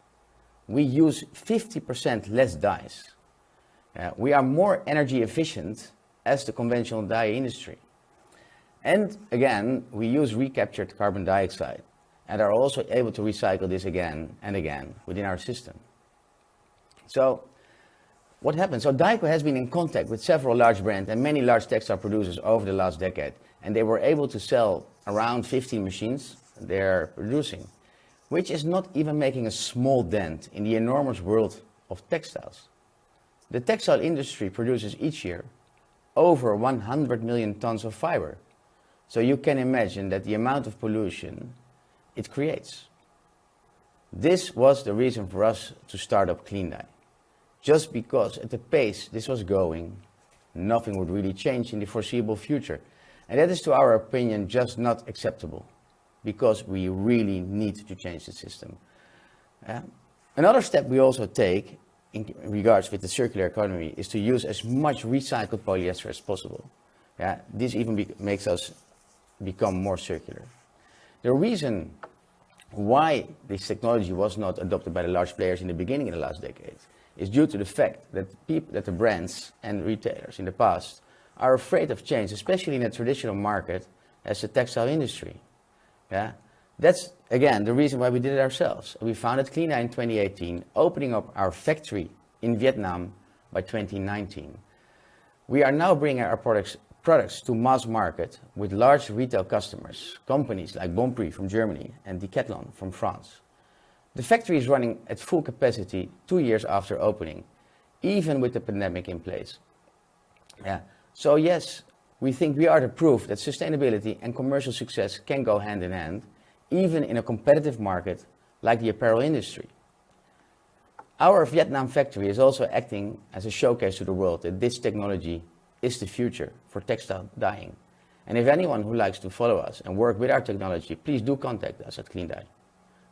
We use 50% less dyes. We are more energy efficient as the conventional dye industry. And again, we use recaptured carbon dioxide and are also able to recycle this again and again within our system. So what happened? So Dyco has been in contact with several large brands and many large textile producers over the last decade, and they were able to sell around 15 machines they're producing, which is not even making a small dent in the enormous world of textiles. The textile industry produces each year over 100 million tons of fiber. So you can imagine that the amount of pollution it creates. This was the reason for us to start up CleanDye. Just because at the pace this was going, nothing would really change in the foreseeable future. And that is, to our opinion, just not acceptable, because we really need to change the system. Another step we also take in regards with the circular economy is to use as much recycled polyester as possible. This even makes us become more circular. The reason why this technology was not adopted by the large players in the beginning in the last decades is due to the fact that the brands and retailers in the past are afraid of change, especially in a traditional market as the textile industry. Yeah? That's, again, the reason why we did it ourselves. We founded CleanDye in 2018, opening up our factory in Vietnam by 2019. We are now bringing our products to mass market with large retail customers, companies like Bonprix from Germany and Decathlon from France. The factory is running at full capacity 2 years after opening, even with the pandemic in place. Yeah. So yes, we think we are the proof that sustainability and commercial success can go hand in hand, even in a competitive market like the apparel industry. Our Vietnam factory is also acting as a showcase to the world that this technology is the future for textile dyeing. And if anyone who likes to follow us and work with our technology, please do contact us at CleanDye.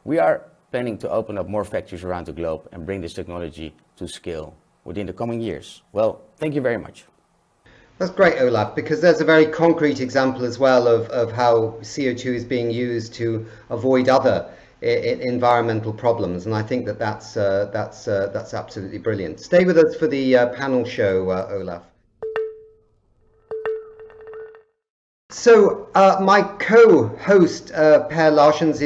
We are planning to open up more factories around the globe and bring this technology to scale within the coming years. Well, thank you very much. That's great, Olaf, because there's a very concrete example as well of how CO2 is being used to avoid other environmental problems, and I think that's absolutely brilliant. Stay with us for the panel show, Olaf. So my co-host Per Larshans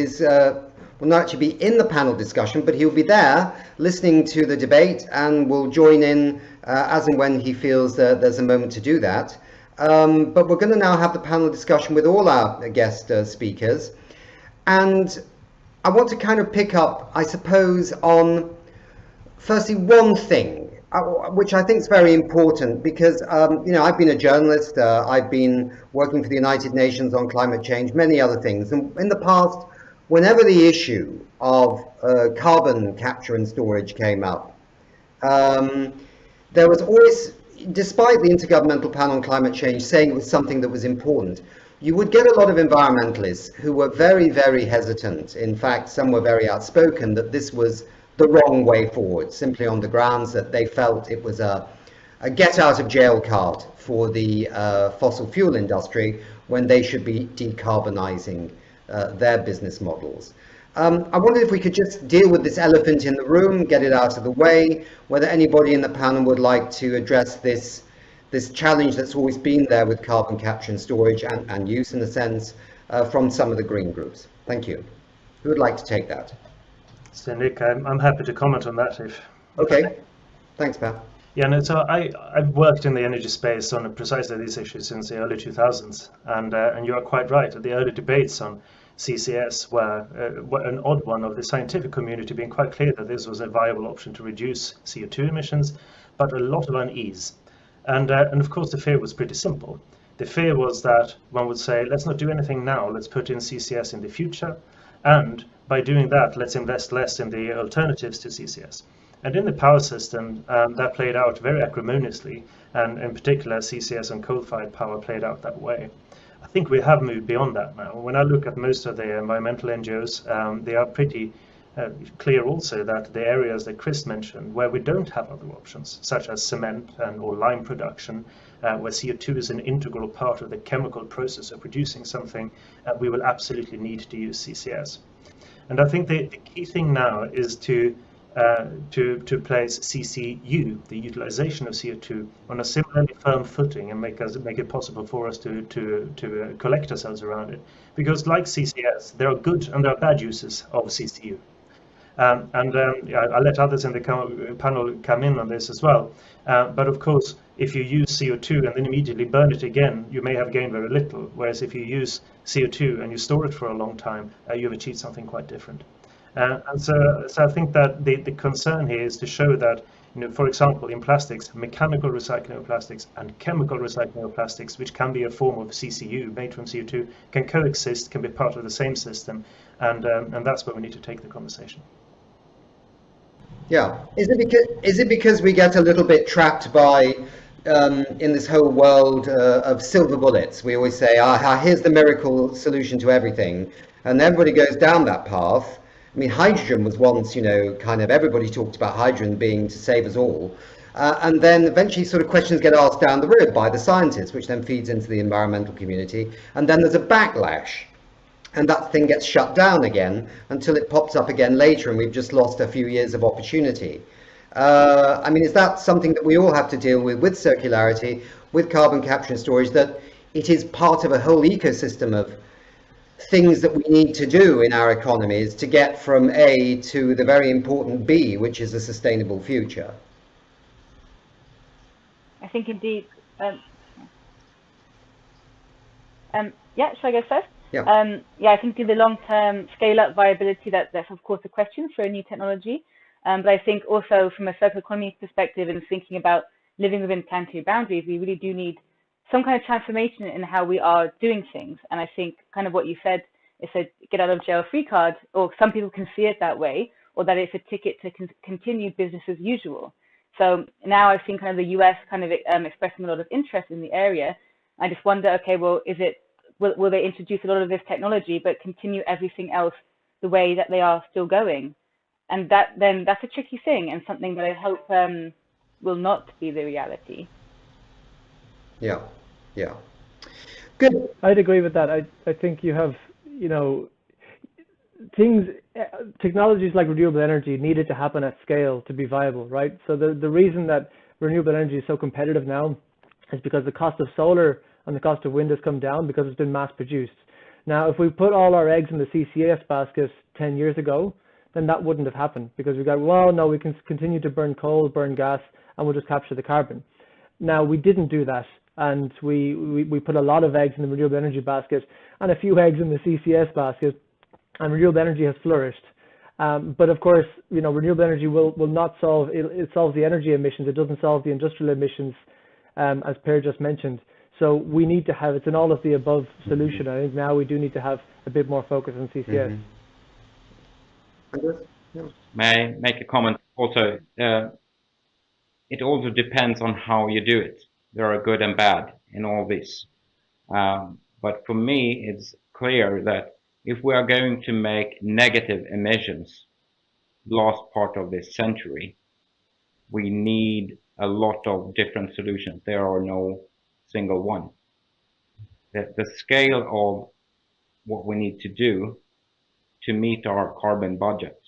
will not actually be in the panel discussion, but he'll be there listening to the debate and will join in as and when he feels there's a moment to do that. But we're going to now have the panel discussion with all our guest speakers, and I want to kind of pick up, I suppose, on firstly one thing which I think is very important, because you know, I've been a journalist, I've been working for the United Nations on climate change, many other things, and in the past, whenever the issue of carbon capture and storage came up, there was always, despite the Intergovernmental Panel on Climate Change saying it was something that was important, you would get a lot of environmentalists who were very, very hesitant. In fact, some were very outspoken that this was the wrong way forward, simply on the grounds that they felt it was a get out of jail card for the fossil fuel industry when they should be decarbonizing their business models. I wondered if we could just deal with this elephant in the room, get it out of the way, whether anybody in the panel would like to address this challenge that's always been there with carbon capture and storage and use, in a sense, from some of the green groups. Thank you. Who would like to take that? So Nick, I'm happy to comment on that if... Okay, thanks, Pat. Yeah, no, so I've worked in the energy space on precisely these issues since the early 2000s, and you are quite right. The early debates on CCS were an odd one of the scientific community being quite clear that this was a viable option to reduce CO2 emissions, but a lot of unease. And of course the fear was pretty simple. The fear was that one would say, let's not do anything now, let's put in CCS in the future, and by doing that, let's invest less in the alternatives to CCS. And in the power system, that played out very acrimoniously, and in particular, CCS and coal-fired power played out that way. I think we have moved beyond that now. When I look at most of the environmental NGOs, they are pretty clear also that the areas that Chris mentioned, where we don't have other options, such as cement or lime production, where CO2 is an integral part of the chemical process of producing something, we will absolutely need to use CCS. And I think the key thing now is to place CCU, the utilization of CO2, on a similarly firm footing and make it possible for us to collect ourselves around it. Because like CCS, there are good and there are bad uses of CCU. I'll let others in the panel come in on this as well. But of course, if you use CO2 and then immediately burn it again, you may have gained very little. Whereas if you use CO2 and you store it for a long time, you've achieved something quite different. And so I think that the concern here is to show that, you know, for example, in plastics, mechanical recycling of plastics and chemical recycling of plastics, which can be a form of CCU made from CO2, can coexist, can be part of the same system, and that's where we need to take the conversation. Yeah, is it because we get a little bit trapped by in this whole world of silver bullets? We always say, here's the miracle solution to everything, and everybody goes down that path. I mean, hydrogen was once, you know, kind of everybody talked about hydrogen being to save us all. And then eventually sort of questions get asked down the road by the scientists, which then feeds into the environmental community. And then there's a backlash. And that thing gets shut down again until it pops up again later, and we've just lost a few years of opportunity. I mean, is that something that we all have to deal with circularity, with carbon capture and storage, that it is part of a whole ecosystem of things that we need to do in our economies to get from A to the very important B, which is a sustainable future. I think indeed. Yeah, shall I go first? Yeah. Yeah, I think the long-term scale-up viability, that's of course a question for a new technology. But I think also from a circular economy perspective and thinking about living within planetary boundaries, we really do need some kind of transformation in how we are doing things. And I think kind of what you said is a get out of jail free card, or some people can see it that way, or that it's a ticket to continue business as usual. So now I've seen kind of the US kind of expressing a lot of interest in the area. I just wonder, okay, well, will they introduce a lot of this technology, but continue everything else the way that they are still going? And that's a tricky thing, and something that I hope will not be the reality. Yeah, yeah. Good. I'd agree with that. I think you have, technologies like renewable energy needed to happen at scale to be viable, right? So the reason that renewable energy is so competitive now is because the cost of solar and the cost of wind has come down because it's been mass produced. Now, if we put all our eggs in the CCUS basket 10 years ago, then that wouldn't have happened, because we got, well, no, we can continue to burn coal, burn gas, and we'll just capture the carbon. Now, we didn't do that, and we put a lot of eggs in the renewable energy basket and a few eggs in the CCS basket, and renewable energy has flourished. But of course, renewable energy will not solve, it solves the energy emissions, it doesn't solve the industrial emissions, as Per just mentioned. So we need to have, it's an all of the above solution. I think now we do need to have a bit more focus on CCS. Mm-hmm. May I make a comment also? It also depends on how you do it. There are good and bad in all this. But for me, it's clear that if we are going to make negative emissions last part of this century, we need a lot of different solutions. There are no single one. The scale of what we need to do to meet our carbon budget,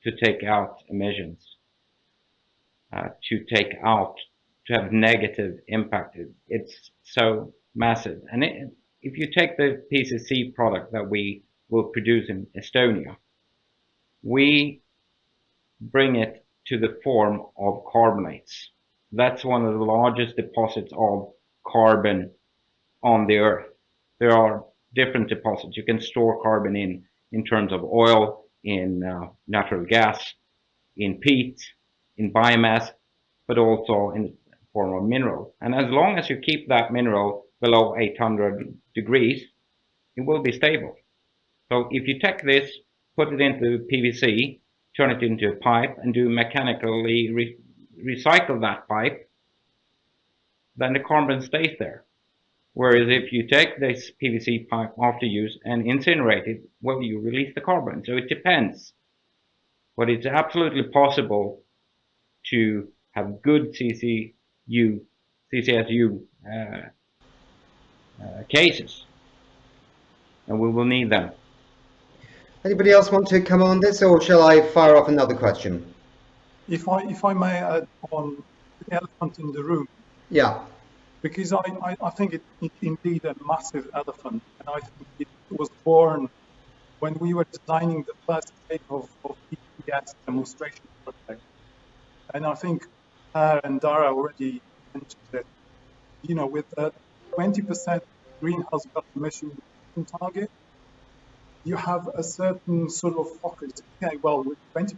to take out emissions, to have negative impact, it's so massive. And if you take the PCC product that we will produce in Estonia, we bring it to the form of carbonates. That's one of the largest deposits of carbon on the earth. There are different deposits. You can store carbon in terms of oil, in natural gas, in peat, in biomass, but also in the form of mineral. And as long as you keep that mineral below 800 degrees, it will be stable. So if you take this, put it into PVC, turn it into a pipe, and do mechanically recycle that pipe, then the carbon stays there. Whereas if you take this PVC pipe after use and incinerate it, well, you release the carbon. So it depends. But it's absolutely possible to have good CCSU cases. And we will need them. Anybody else want to come on this, or shall I fire off another question? If I may add on the elephant in the room. Yeah. Because I think it indeed a massive elephant, and I think it was born when we were designing the first wave of PCS demonstration project. And I think Per and Darragh already mentioned it. With the 20% greenhouse gas emission target, you have a certain sort of focus. Okay, well, with 20%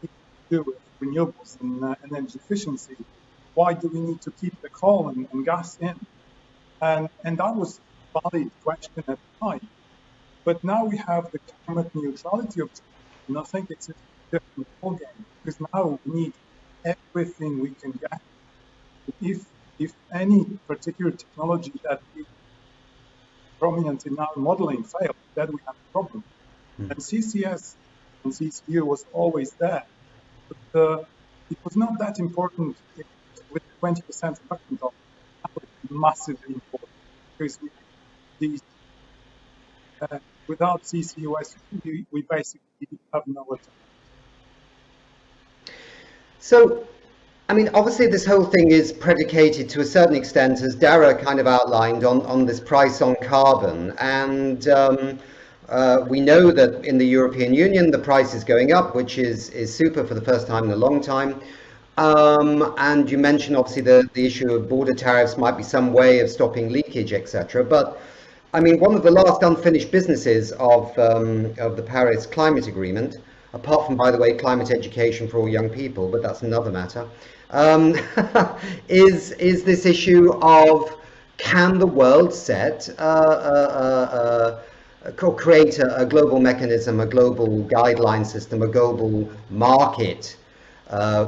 to do with renewables and energy efficiency, why do we need to keep the coal and gas in? And that was a valid question at the time. But now we have the climate neutrality objective, and I think it's a different ballgame, because now we need everything we can get. If any particular technology that is prominent in our modeling fails, then we have a problem. And CCS and CCU was always there, but it was not that important with 20% reduction of massively important, because without CCUS, we basically have no alternative. So I mean, obviously this whole thing is predicated to a certain extent, as Darragh kind of outlined, on this price on carbon. And we know that in the European Union, the price is going up, which is super for the first time in a long time. And you mentioned obviously the issue of border tariffs might be some way of stopping leakage, etc. But I mean, one of the last unfinished businesses of the Paris Climate Agreement, apart from, by the way, climate education for all young people, but that's another matter, is this issue of, can the world set create a global mechanism, a global guideline system, a global market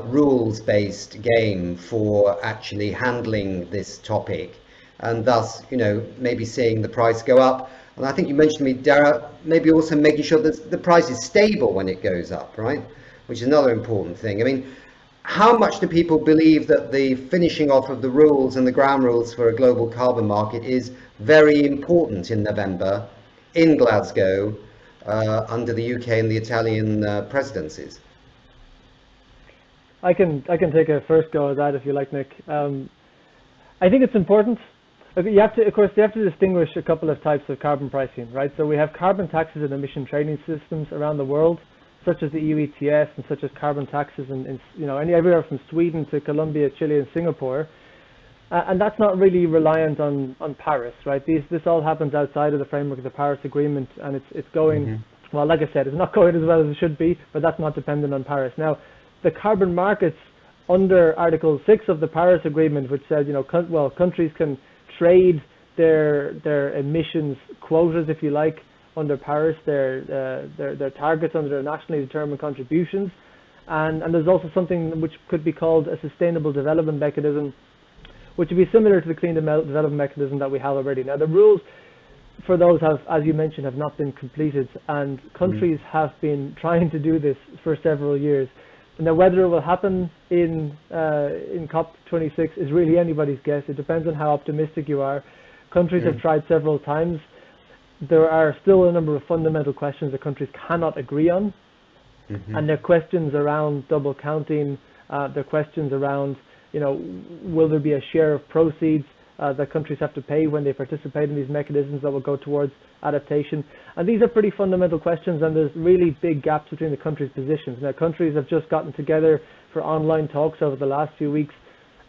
rules-based game for actually handling this topic, and thus, you know, maybe seeing the price go up. And I think you mentioned to me, Darragh, maybe also making sure that the price is stable when it goes up, right? Which is another important thing. I mean, how much do people believe that the finishing off of the rules and the ground rules for a global carbon market is very important in November in Glasgow under the UK and the Italian presidencies? I can take a first go at that if you like, Nick. I think it's important. You have to distinguish a couple of types of carbon pricing, right? So we have carbon taxes and emission trading systems around the world, such as the EU ETS and such as carbon taxes in you know, everywhere from Sweden to Colombia, Chile, and Singapore. And that's not really reliant on Paris, right? This all happens outside of the framework of the Paris Agreement, and it's going, well, like I said, it's not going as well as it should be, but that's not dependent on Paris. Now, the carbon markets under Article 6 of the Paris Agreement, which says, you know, countries can trade their emissions quotas, if you like, under Paris, their targets under their nationally determined contributions, and there's also something which could be called a sustainable development mechanism, which would be similar to the clean development mechanism that we have already. Now, the rules for those have, as you mentioned, have not been completed, and countries have been trying to do this for several years. Now, whether it will happen in COP26 is really anybody's guess. It depends on how optimistic you are. Countries have tried several times. There are still a number of fundamental questions that countries cannot agree on, and they're questions around double counting. They're questions around, you know, will there be a share of proceeds that countries have to pay when they participate in these mechanisms that will go towards adaptation. And these are pretty fundamental questions, and there's really big gaps between the countries' positions. Now, countries have just gotten together for online talks over the last few weeks.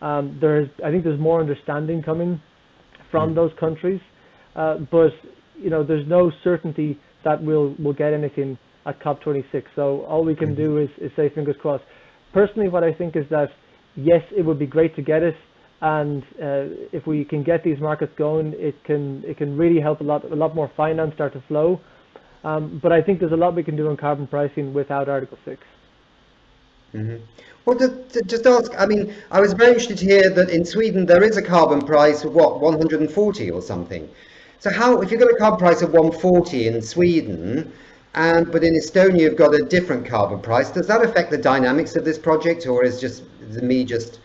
I think there's more understanding coming from those countries, but you know, there's no certainty that we'll get anything at COP26. So all we can do is say fingers crossed. Personally, what I think is that yes, it would be great to get it, and if we can get these markets going, it can really help a lot more finance start to flow. But I think there's a lot we can do on carbon pricing without Article 6. Well, to just ask, I mean, I was very interested to hear that in Sweden there is a carbon price of what, 140 or something. So how, if you've got a carbon price of 140 in Sweden, but in Estonia you've got a different carbon price, does that affect the dynamics of this project, or is me just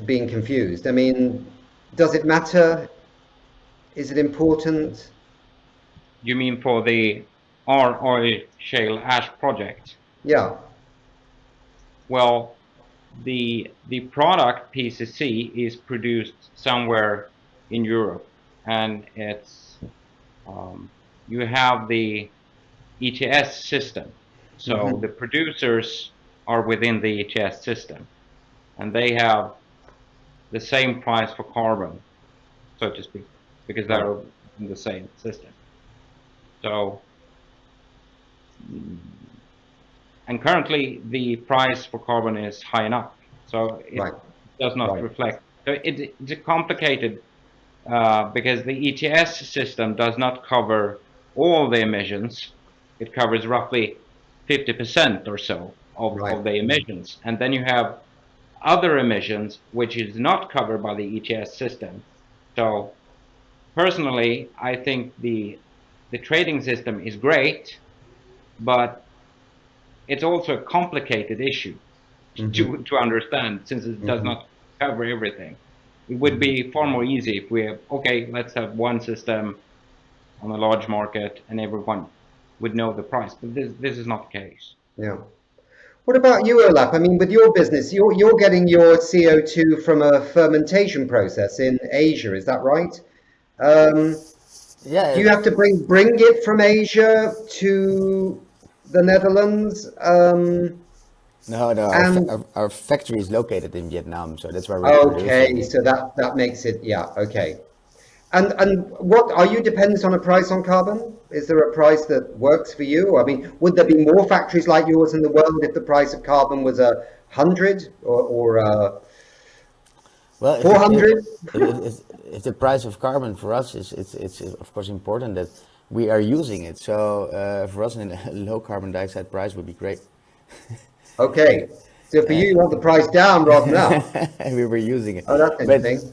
being confused? I mean, does it matter? Is it important? You mean for the oil shale ash project? Yeah. Well, the product PCC is produced somewhere in Europe, and it's you have the ETS system. So the producers are within the ETS system, and they have the same price for carbon, so to speak, because they're in the same system. So, and currently the price for carbon is high enough, so it does not reflect. So it's a complicated because the ETS system does not cover all the emissions. It covers roughly 50% or so of the emissions, and then you have other emissions which is not covered by the ETS system. So personally, I think the trading system is great, but it's also a complicated issue to understand, since it does not cover everything. It would be far more easy if we have, okay, let's have one system on a large market and everyone would know the price, but this is not the case. Yeah. What about you, Olaf? I mean, with your business, you're getting your CO2 from a fermentation process in Asia, is that right? Yeah. Do you have to bring it from Asia to the Netherlands? No, And our factory is located in Vietnam, so that's where we're producing. okay, so that makes it, yeah, okay. And what are you dependent on a price on carbon? Is there a price that works for you? I mean, would there be more factories like yours in the world if the price of carbon was 100 or Well, 400? if the price of carbon for us is, it's of course important that we are using it. So for us, a low carbon dioxide price would be great. Okay, so for you, you want the price down rather than up. We were using it. Oh, that's interesting.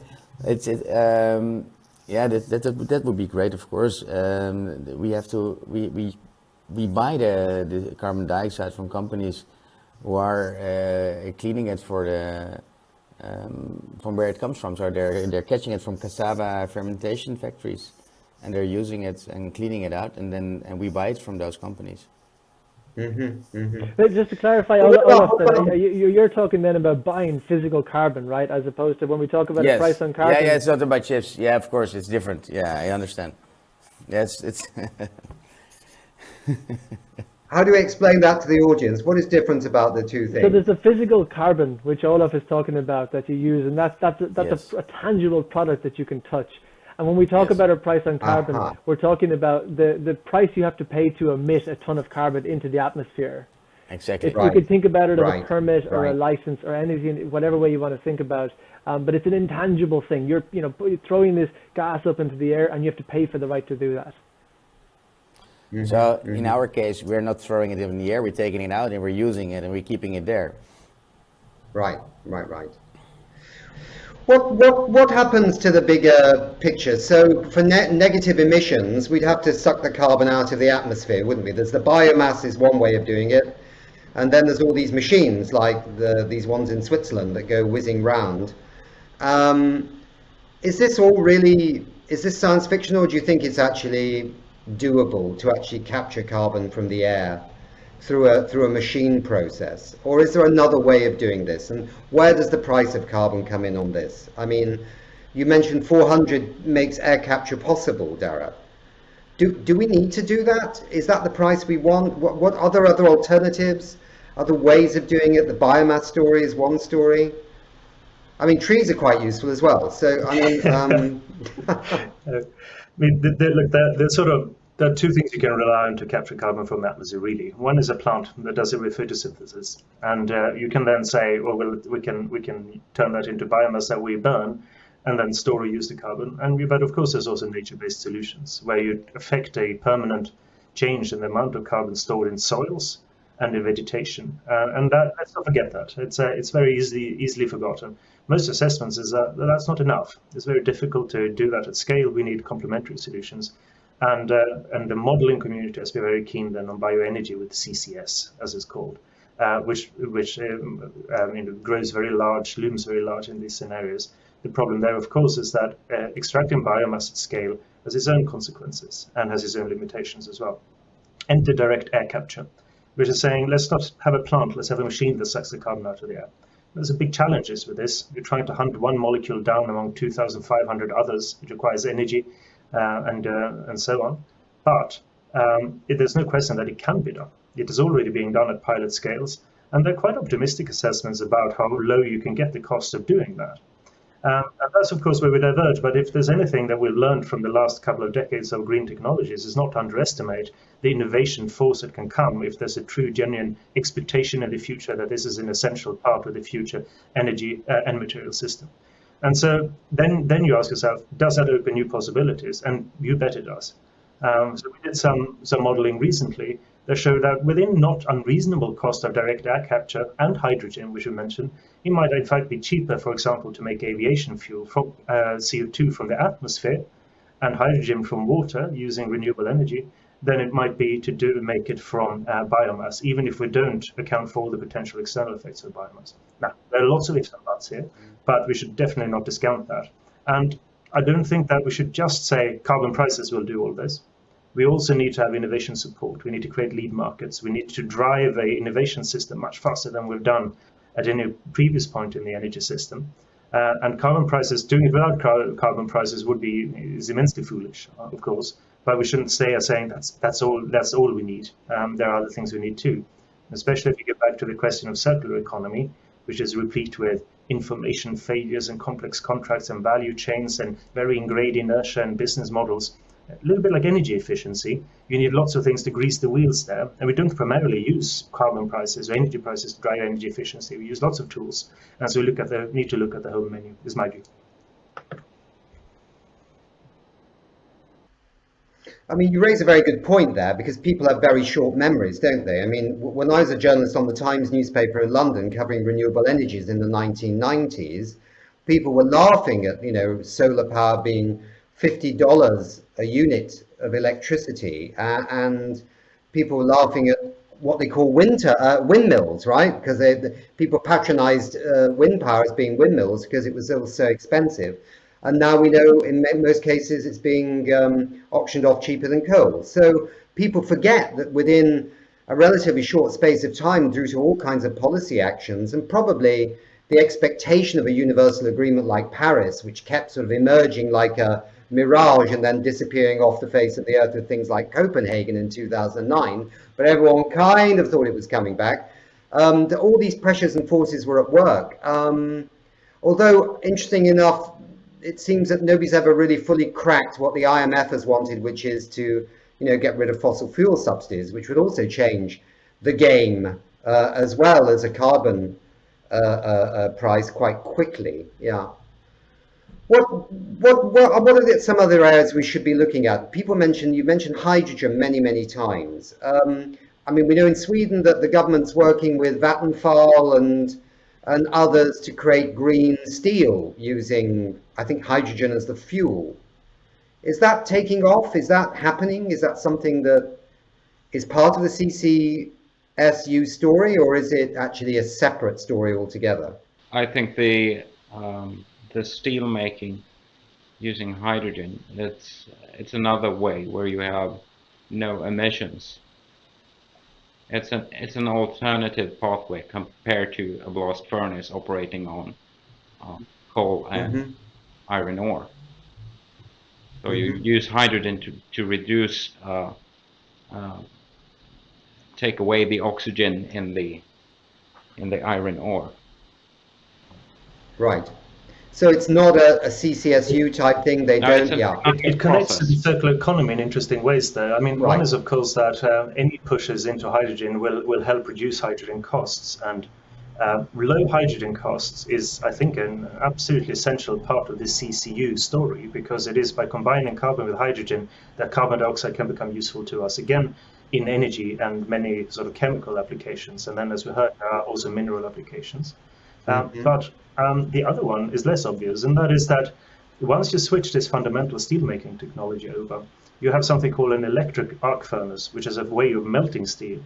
Yeah, that would be great. Of course, we have to we buy the carbon dioxide from companies who are cleaning it for the from where it comes from. So they're catching it from cassava fermentation factories, and they're using it and cleaning it out, and we buy it from those companies. But just to clarify, Olaf, you're talking then about buying physical carbon, right? As opposed to when we talk about the price on carbon. Yeah, it's not about chips. Yeah, of course, it's different. Yeah, I understand. Yes, it's. How do you explain that to the audience? What is different about the two things? So there's a physical carbon, which Olaf is talking about, that you use, and that's Yes. a tangible product that you can touch. And when we talk about a price on carbon, we're talking about the price you have to pay to emit a ton of carbon into the atmosphere. Exactly. You could think about it as a permit or a license or anything, whatever way you want to think about. But it's an intangible thing. You're throwing this gas up into the air, and you have to pay for the right to do that. So in our case, we're not throwing it in the air. We're taking it out and we're using it and we're keeping it there. Right. What happens to the bigger picture? So for negative emissions, we'd have to suck the carbon out of the atmosphere, wouldn't we? There's the biomass is one way of doing it, and then there's all these machines like these ones in Switzerland that go whizzing round. Is this science fiction, or do you think it's actually doable to actually capture carbon from the air through a machine process, or is there another way of doing this? And where does the price of carbon come in on this? I mean, you mentioned 400 makes air capture possible, Darragh. Do we need to do that? Is that the price we want? What other alternatives, other ways of doing it? The biomass story is one story. I mean, trees are quite useful as well. So I mean, There are two things you can rely on to capture carbon from the atmosphere, really. One is a plant that does it with photosynthesis. And you can then say, we can turn that into biomass that we burn and then store or use the carbon. But of course, there's also nature-based solutions where you affect a permanent change in the amount of carbon stored in soils and in vegetation. Let's not forget that. It's very easily forgotten. Most assessments is that's not enough. It's very difficult to do that at scale. We need complementary solutions. And the modeling community has been very keen then on bioenergy with CCS, as it's called, which grows very large, looms very large in these scenarios. The problem there, of course, is that extracting biomass at scale has its own consequences and has its own limitations as well. Enter direct air capture, which is saying, let's not have a plant, let's have a machine that sucks the carbon out of the air. There's a big challenges with this. You're trying to hunt one molecule down among 2,500 others. It requires energy. And so on. But there's no question that it can be done. It is already being done at pilot scales, and there are quite optimistic assessments about how low you can get the cost of doing that. And that's, of course, where we diverge. But if there's anything that we've learned from the last couple of decades of green technologies, is not to underestimate the innovation force that can come if there's a true, genuine expectation in the future that this is an essential part of the future energy and material system. And so then you ask yourself, does that open new possibilities? And you bet it does. So we did some modeling recently that showed that within not unreasonable cost of direct air capture and hydrogen, which we mentioned, it might in fact be cheaper, for example, to make aviation fuel from CO2 from the atmosphere and hydrogen from water using renewable energy than it might be to make it from biomass, even if we don't account for all the potential external effects of biomass. Now, there are lots of ifs and buts here, but we should definitely not discount that. And I don't think that we should just say carbon prices will do all this. we also need to have innovation support. We need to create lead markets. We need to drive a innovation system much faster than we've done at any previous point in the energy system. And carbon prices, doing it without carbon prices is immensely foolish, of course. But we shouldn't stay as saying that's all we need. There are other things we need too, especially if you get back to the question of circular economy, which is replete with information failures and complex contracts and value chains and very ingrained inertia and business models. A little bit like energy efficiency, you need lots of things to grease the wheels there. And we don't primarily use carbon prices or energy prices to drive energy efficiency. We use lots of tools. And so we need to look at the whole menu, is my view. I mean, you raise a very good point there, because people have very short memories, don't they? I mean, when I was a journalist on the Times newspaper in London covering renewable energies in the 1990s, people were laughing at, solar power being $50 a unit of electricity, and people were laughing at what they call windmills, right? Because people patronized wind power as being windmills because it was so expensive. And now we know in most cases it's being auctioned off cheaper than coal. So people forget that within a relatively short space of time, due to all kinds of policy actions and probably the expectation of a universal agreement like Paris, which kept sort of emerging like a mirage and then disappearing off the face of the earth with things like Copenhagen in 2009, but everyone kind of thought it was coming back. All these pressures and forces were at work. Although, interesting enough, it seems that nobody's ever really fully cracked what the IMF has wanted, which is to, get rid of fossil fuel subsidies, which would also change the game as well as a carbon price quite quickly. Yeah. What are some other areas we should be looking at? You mentioned hydrogen many times. I mean, we know in Sweden that the government's working with Vattenfall and others to create green steel using, I think, hydrogen as the fuel. Is that taking off? Is that happening? Is that something that is part of the CCSU story, or is it actually a separate story altogether? I think the steel making using hydrogen, it's another way where you have no emissions. It's an alternative pathway compared to a blast furnace operating on coal and iron ore. So you use hydrogen to reduce, take away the oxygen in the iron ore. Right. So it's not a CCSU type thing. They don't. It connects to the circular economy in interesting ways, though. I mean, one is, of course, that any pushes into hydrogen will help reduce hydrogen costs, and low hydrogen costs is, I think, an absolutely essential part of the CCU story, because it is by combining carbon with hydrogen that carbon dioxide can become useful to us again in energy and many sort of chemical applications, and then, as we heard, there are also mineral applications. But the other one is less obvious, and that is that once you switch this fundamental steelmaking technology over, you have something called an electric arc furnace, which is a way of melting steel.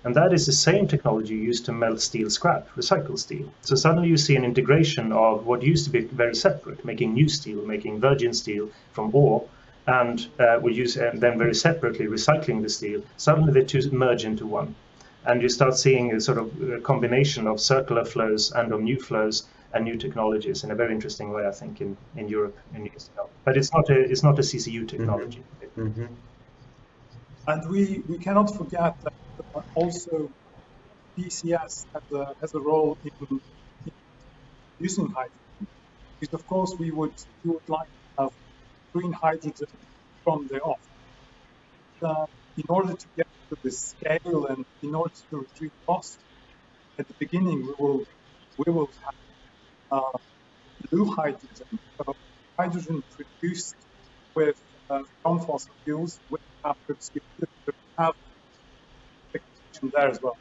And that is the same technology used to melt steel scrap, recycled steel. So suddenly you see an integration of what used to be very separate, making new steel, making virgin steel from ore, and then very separately recycling the steel. Suddenly the two merge into one. And you start seeing a sort of combination of circular flows and of new flows and new technologies in a very interesting way, I think, in Europe in years to come. But it's not a CCU technology. And we cannot forget that also PCS has a role in using hydrogen, because of course we would like to have green hydrogen from the off. In order to get to the scale and in order to reduce cost, at the beginning we will have blue hydrogen, so hydrogen produced with from fossil fuels with captured CO2. We have there as well.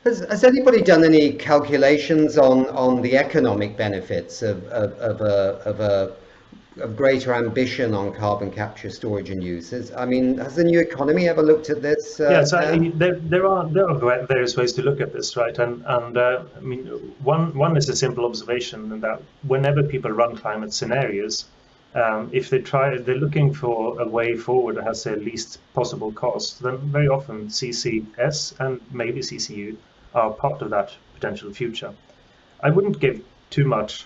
Has anybody done any calculations on the economic benefits of a of greater ambition on carbon capture, storage and use. I mean, has the new economy ever looked at this? Yes, there are various ways to look at this, right? And I mean, one is a simple observation that whenever people run climate scenarios, if they're looking for a way forward that has the least possible cost, then very often CCS and maybe CCU are part of that potential future. I wouldn't give too much,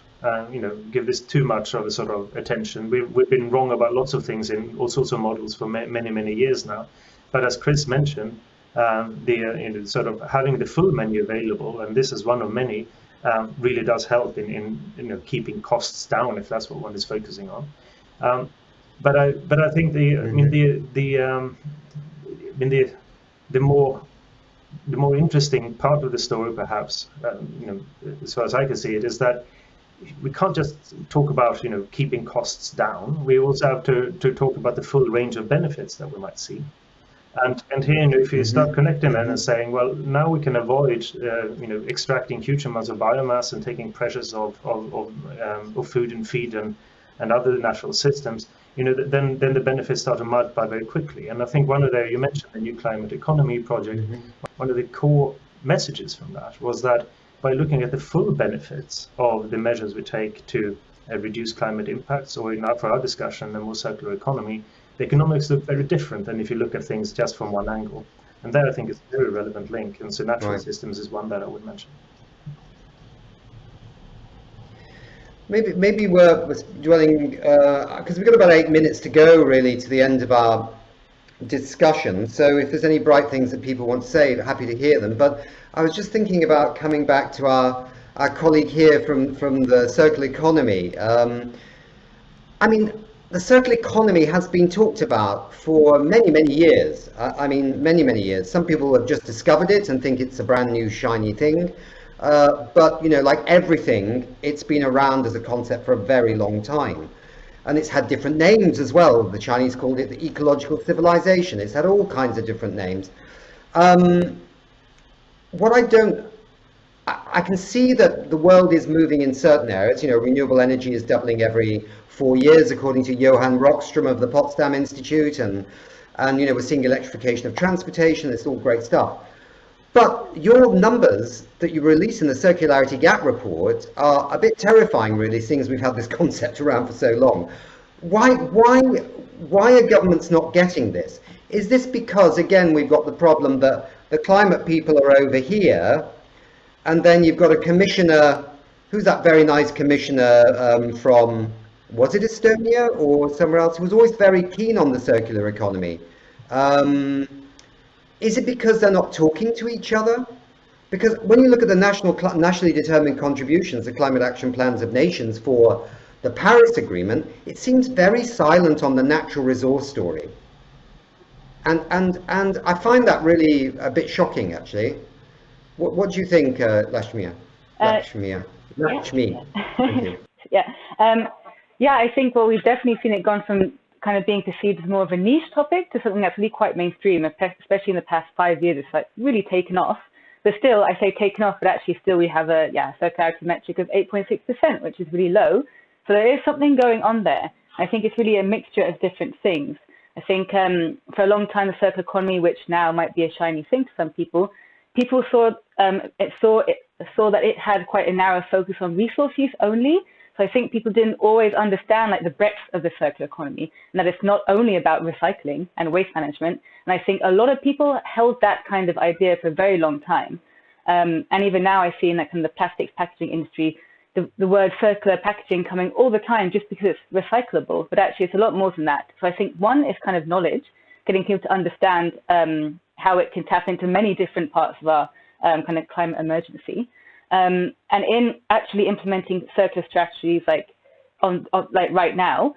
give this too much of a sort of attention. We've been wrong about lots of things in all sorts of models for many years now. But as Chris mentioned, sort of having the full menu available, and this is one of many, really does help in keeping costs down if that's what one is focusing on. But I think the more interesting part of the story, perhaps, as far as I can see it, is that we can't just talk about keeping costs down. We also have to talk about the full range of benefits that we might see. And here, if you start connecting that and saying, well, now we can avoid, extracting huge amounts of biomass and taking pressures of food and feed and other natural systems, then the benefits start to multiply very quickly. And I think you mentioned the new climate economy project. One of the core messages from that was that by looking at the full benefits of the measures we take to reduce climate impacts, or now for our discussion, the more circular economy, the economics look very different than if you look at things just from one angle. And there I think is a very relevant link. And so natural systems is one that I would mention. Maybe we're dwelling, because we've got about 8 minutes to go really to the end of our discussion. So if there's any bright things that people want to say, happy to hear them. But I was just thinking about coming back to our colleague here from the circular economy. I mean, the circular economy has been talked about for many years. I mean, many years. Some people have just discovered it and think it's a brand new shiny thing. But, like everything, it's been around as a concept for a very long time. And it's had different names as well. The Chinese called it the ecological civilization. It's had all kinds of different names. I can see that the world is moving in certain areas. Renewable energy is doubling every 4 years, according to Johan Rockström of the Potsdam Institute. And we're seeing electrification of transportation. It's all great stuff. But your numbers that you release in the Circularity Gap report are a bit terrifying, really, seeing as we've had this concept around for so long. Why are governments not getting this? Is this because, again, we've got the problem that the climate people are over here, and then you've got a commissioner, who's that very nice commissioner from, was it Estonia or somewhere else, who was always very keen on the circular economy? Is it because they're not talking to each other? Because when you look at the nationally determined contributions, the climate action plans of nations for the Paris Agreement, it seems very silent on the natural resource story. And I find that really a bit shocking, actually. What do you think, Laxmi? Yeah, I think, well, we've definitely seen it gone from kind of being perceived as more of a niche topic to something that's really quite mainstream, especially in the past 5 years. It's like really taken off. But still, I say taken off, but actually still we have a circularity metric of 8.6%, which is really low. So there is something going on there. I think it's really a mixture of different things. I think for a long time, the circular economy, which now might be a shiny thing to some people, saw that it had quite a narrow focus on resource use only. So I think people didn't always understand the breadth of the circular economy, and that it's not only about recycling and waste management. And I think a lot of people held that kind of idea for a very long time. And even now I see in the plastics packaging industry, the word circular packaging coming all the time just because it's recyclable, but actually it's a lot more than that. So I think one is kind of knowledge, getting people to understand how it can tap into many different parts of our kind of climate emergency. And in actually implementing circular strategies like right now,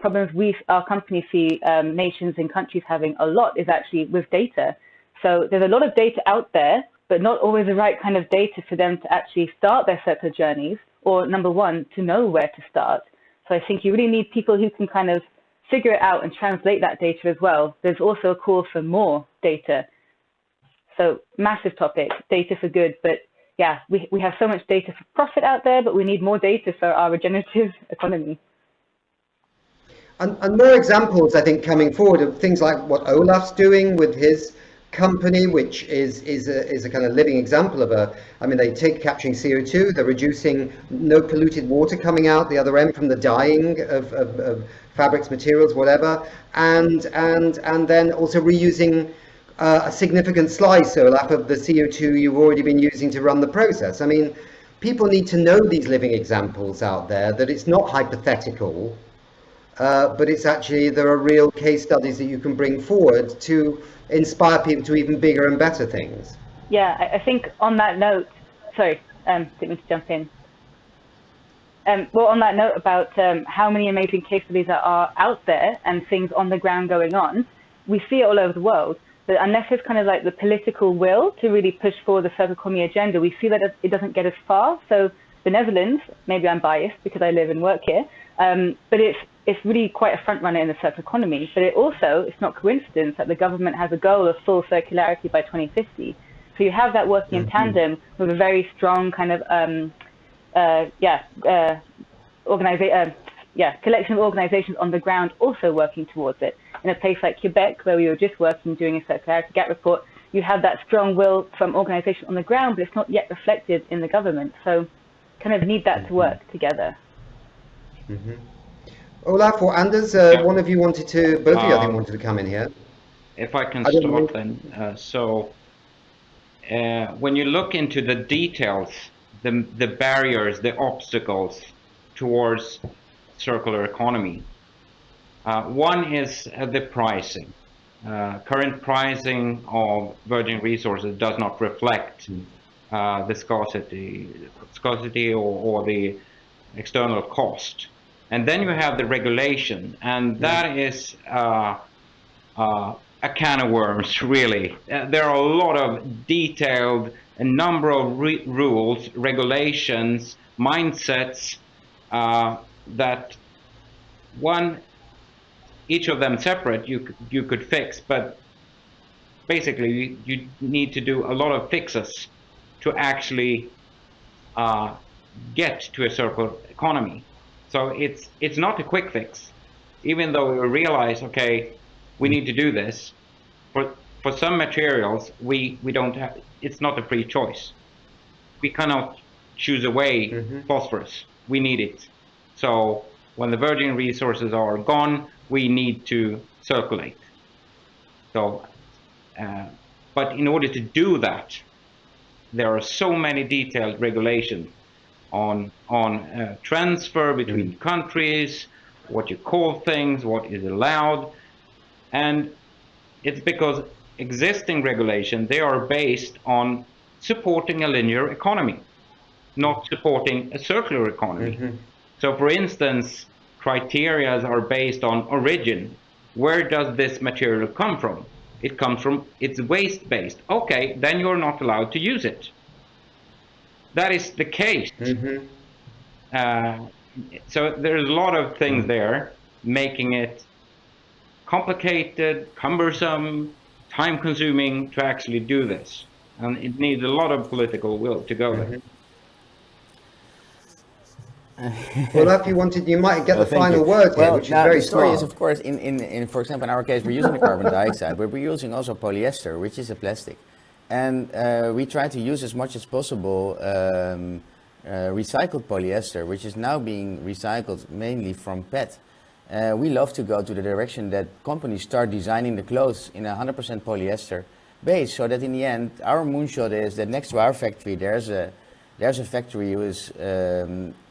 problems our companies see nations and countries having a lot is actually with data. So there's a lot of data out there, but not always the right kind of data for them to actually start their circular journeys, or number one, to know where to start. So I think you really need people who can kind of figure it out and translate that data as well. There's also a call for more data. So massive topic, data for good, but yeah, we have so much data for profit out there, but we need more data for our regenerative economy. And more examples, I think, coming forward of things like what Olaf's doing with his company, which is a kind of living example of I mean, they take capturing CO2, they're reducing no polluted water coming out the other end from the dyeing of fabrics, materials, whatever, and then also reusing a significant slice, Olaf, of the CO2 you've already been using to run the process. I mean, people need to know these living examples out there, that it's not hypothetical, but it's actually, there are real case studies that you can bring forward to inspire people to even bigger and better things. Yeah, I think on that note, sorry, didn't mean to jump in. Well, on that note about how many amazing case studies there are out there and things on the ground going on, we see it all over the world. But unless there's kind of like the political will to really push forward the circular economy agenda, we see that it doesn't get as far. So the Netherlands, maybe I'm biased because I live and work here, but it's really quite a front runner in the circular economy. But it's not coincidence that the government has a goal of full circularity by 2050. So you have that working in tandem with a very strong kind of collection of organizations on the ground also working towards it. In a place like Quebec, where we were just working, doing a circularity gap report, you have that strong will from organizations on the ground, but it's not yet reflected in the government. So kind of need that to work together. Olaf or Anders, one of you wanted to, both of you I think wanted to come in here. If I can start then. When you look into the details, the barriers, the obstacles towards circular economy, one is the pricing. Current pricing of virgin resources does not reflect the scarcity or the external cost. And then you have the regulation, and that is a can of worms, really. There are a lot of detailed, a number of rules, regulations, mindsets that each of them separate you could fix, but basically you need to do a lot of fixes to actually get to a circular economy. So it's not a quick fix, even though we realize, okay, we need to do this. For some materials, we don't have, it's not a free choice. We cannot choose away phosphorus. We need it. So when the virgin resources are gone, we need to circulate. So, but in order to do that, there are so many detailed regulations on transfer between countries, what you call things, what is allowed, and it's because existing regulations, they are based on supporting a linear economy, not supporting a circular economy. So for instance, criteria are based on origin. Where does this material come from? It comes from, it's waste-based. Okay, then you're not allowed to use it. That is the case. So there's a lot of things there making it complicated, cumbersome, time-consuming to actually do this. And it needs a lot of political will to go there. Well, if you might get the final word here, which is very the story smart. is, of course, for example, in our case, we're using the carbon dioxide, but we're using also polyester, which is a plastic. And we try to use as much as possible recycled polyester, which is now being recycled mainly from PET. We love to go to the direction that companies start designing the clothes in 100% polyester base, so that in the end, our moonshot is that next to our factory, there's a factory who is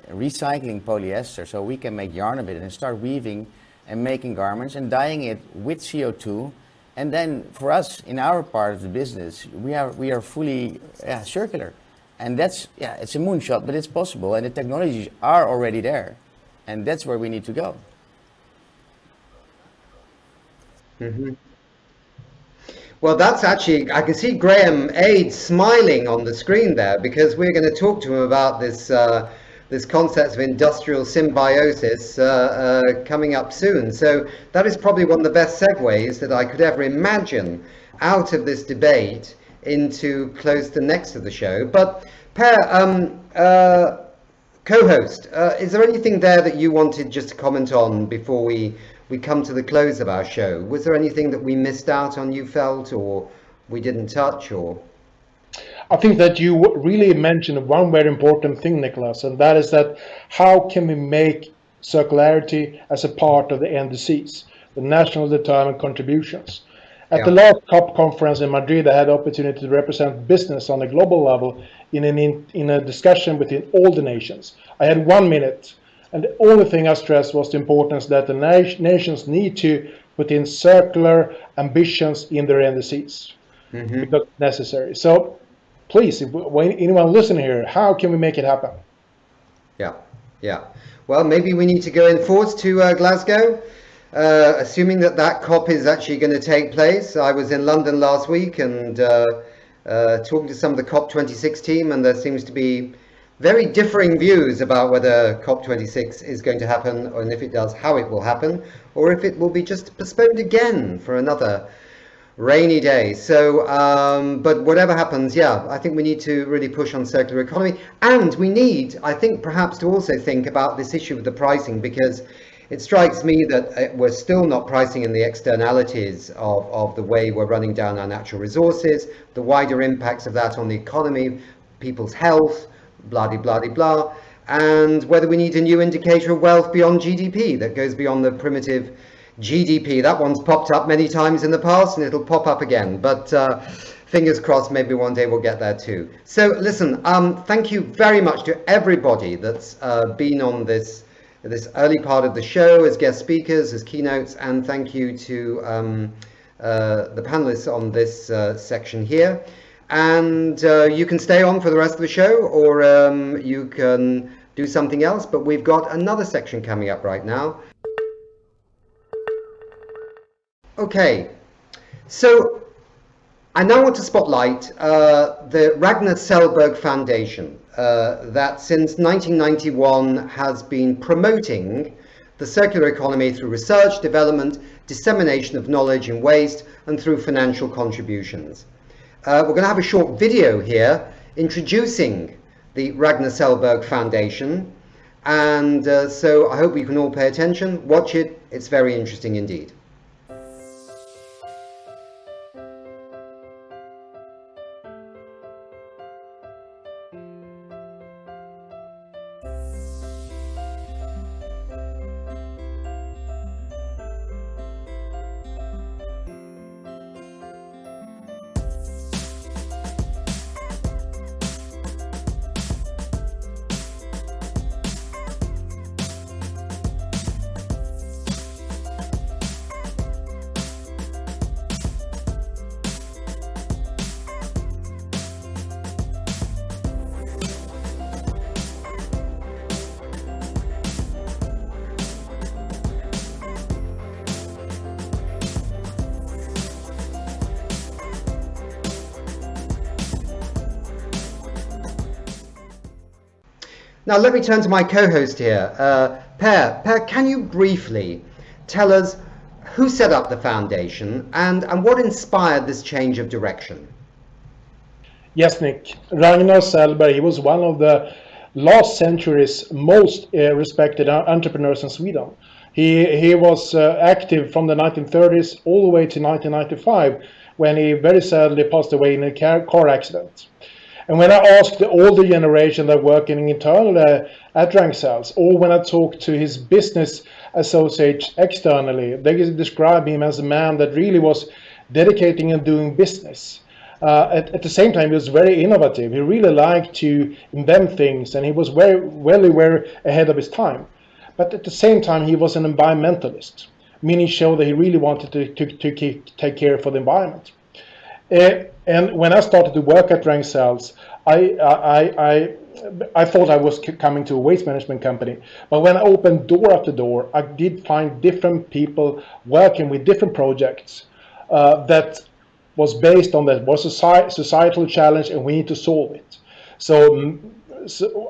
recycling polyester, so we can make yarn of it and start weaving and making garments and dyeing it with CO2. And then for us, in our part of the business, we are fully circular. And that's, it's a moonshot, but it's possible, and the technologies are already there. And that's where we need to go. Well, that's actually, I can see Graham Aid smiling on the screen there, because we're going to talk to him about this this concept of industrial symbiosis coming up soon. So that is probably one of the best segues that I could ever imagine out of this debate into close to next to the show. But Per, co-host, is there anything there that you wanted just to comment on before we we come to the close of our show. Was there anything that we missed out on, you felt, or we didn't touch, or? I think that you really mentioned one very important thing, Nicholas, and that is that how can we make circularity as a part of the NDCs, the National Determined Contributions. At the last COP conference in Madrid, I had the opportunity to represent business on a global level in a discussion between all the nations. I had 1 minute, and the only thing I stressed was the importance that the nations need to put in circular ambitions in their NDCs, because it's necessary. So please, if anyone listening here, how can we make it happen? Yeah. Well, maybe we need to go in force to Glasgow. Assuming that COP is actually going to take place. I was in London last week and talking to some of the COP26 team, and there seems to be very differing views about whether COP26 is going to happen, and if it does, how it will happen, or if it will be just postponed again for another rainy day. So, but whatever happens, I think we need to really push on circular economy, and we need, I think, perhaps to also think about this issue of the pricing, because it strikes me that we're still not pricing in the externalities of the way we're running down our natural resources, the wider impacts of that on the economy, people's health, blah, blah, blah, blah, and whether we need a new indicator of wealth beyond GDP that goes beyond the primitive GDP. That one's popped up many times in the past and it'll pop up again, but fingers crossed, maybe one day we'll get there too. So listen, thank you very much to everybody that's been on this early part of the show as guest speakers, as keynotes, and thank you to the panelists on this section here. And you can stay on for the rest of the show, or you can do something else, but we've got another section coming up right now. Okay, so I now want to spotlight the Ragnar-Sells Foundation that since 1991 has been promoting the circular economy through research, development, dissemination of knowledge and waste, and through financial contributions. We're going to have a short video here introducing the Ragnar-Sells Foundation, and so I hope you can all pay attention, watch it, it's very interesting indeed. Now let me turn to my co-host here, Per. Per, can you briefly tell us who set up the foundation and what inspired this change of direction? Yes, Nick. Ragnar Sellberg, he was one of the last century's most respected entrepreneurs in Sweden. He was active from the 1930s all the way to 1995, when he very sadly passed away in a car accident. And when I asked the older generation that working internally at Ragn-Sells, or when I talked to his business associates externally, they describe him as a man that really was dedicating and doing business. At the same time, he was very innovative. He really liked to invent things, and he was very ahead of his time. But at the same time, he was an environmentalist, meaning showed that he really wanted to take care for the environment. And when I started to work at Ragn-Sells, I thought I was coming to a waste management company. But when I opened door after door, I did find different people working with different projects that was based on that was a societal challenge, and we need to solve it. So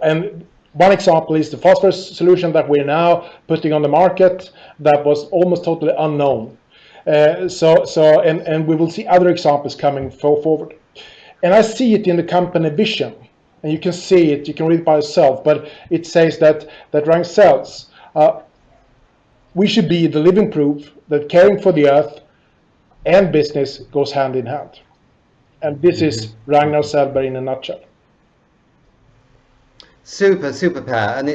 and one example is the phosphorus solution that we're now putting on the market that was almost totally unknown. And we will see other examples coming forward. And I see it in the company vision, and you can see it, you can read it by yourself, but it says that Ragn-Sells We should be the living proof that caring for the earth and business goes hand in hand. And this is Ragnar Sellberg in a nutshell. Super, super, Per. And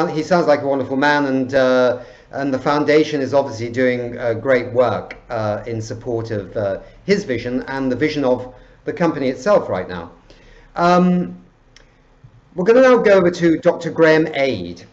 he sounds like a wonderful man, and the foundation is obviously doing great work in support of his vision and the vision of the company itself right now. We're going to now go over to Dr. Graham Aid.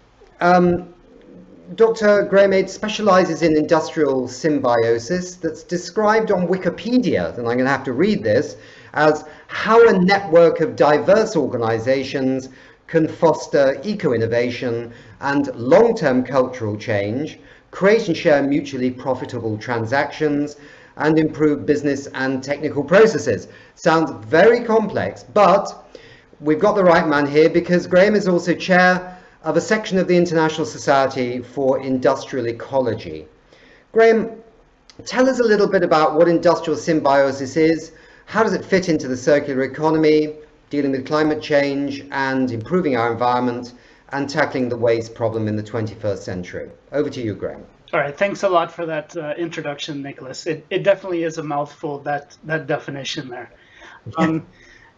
Dr. Graham Aid specializes in industrial symbiosis that's described on Wikipedia, and I'm going to have to read this, as how a network of diverse organizations can foster eco-innovation and long-term cultural change, create and share mutually profitable transactions, and improve business and technical processes. Sounds very complex, but we've got the right man here because Graham is also chair of a section of the International Society for Industrial Ecology. Graham, tell us a little bit about what industrial symbiosis is, how does it fit into the circular economy, dealing with climate change and improving our environment, and tackling the waste problem in the 21st century. Over to you, Graham. All right, thanks a lot for that introduction, Nicholas. It definitely is a mouthful, that definition there.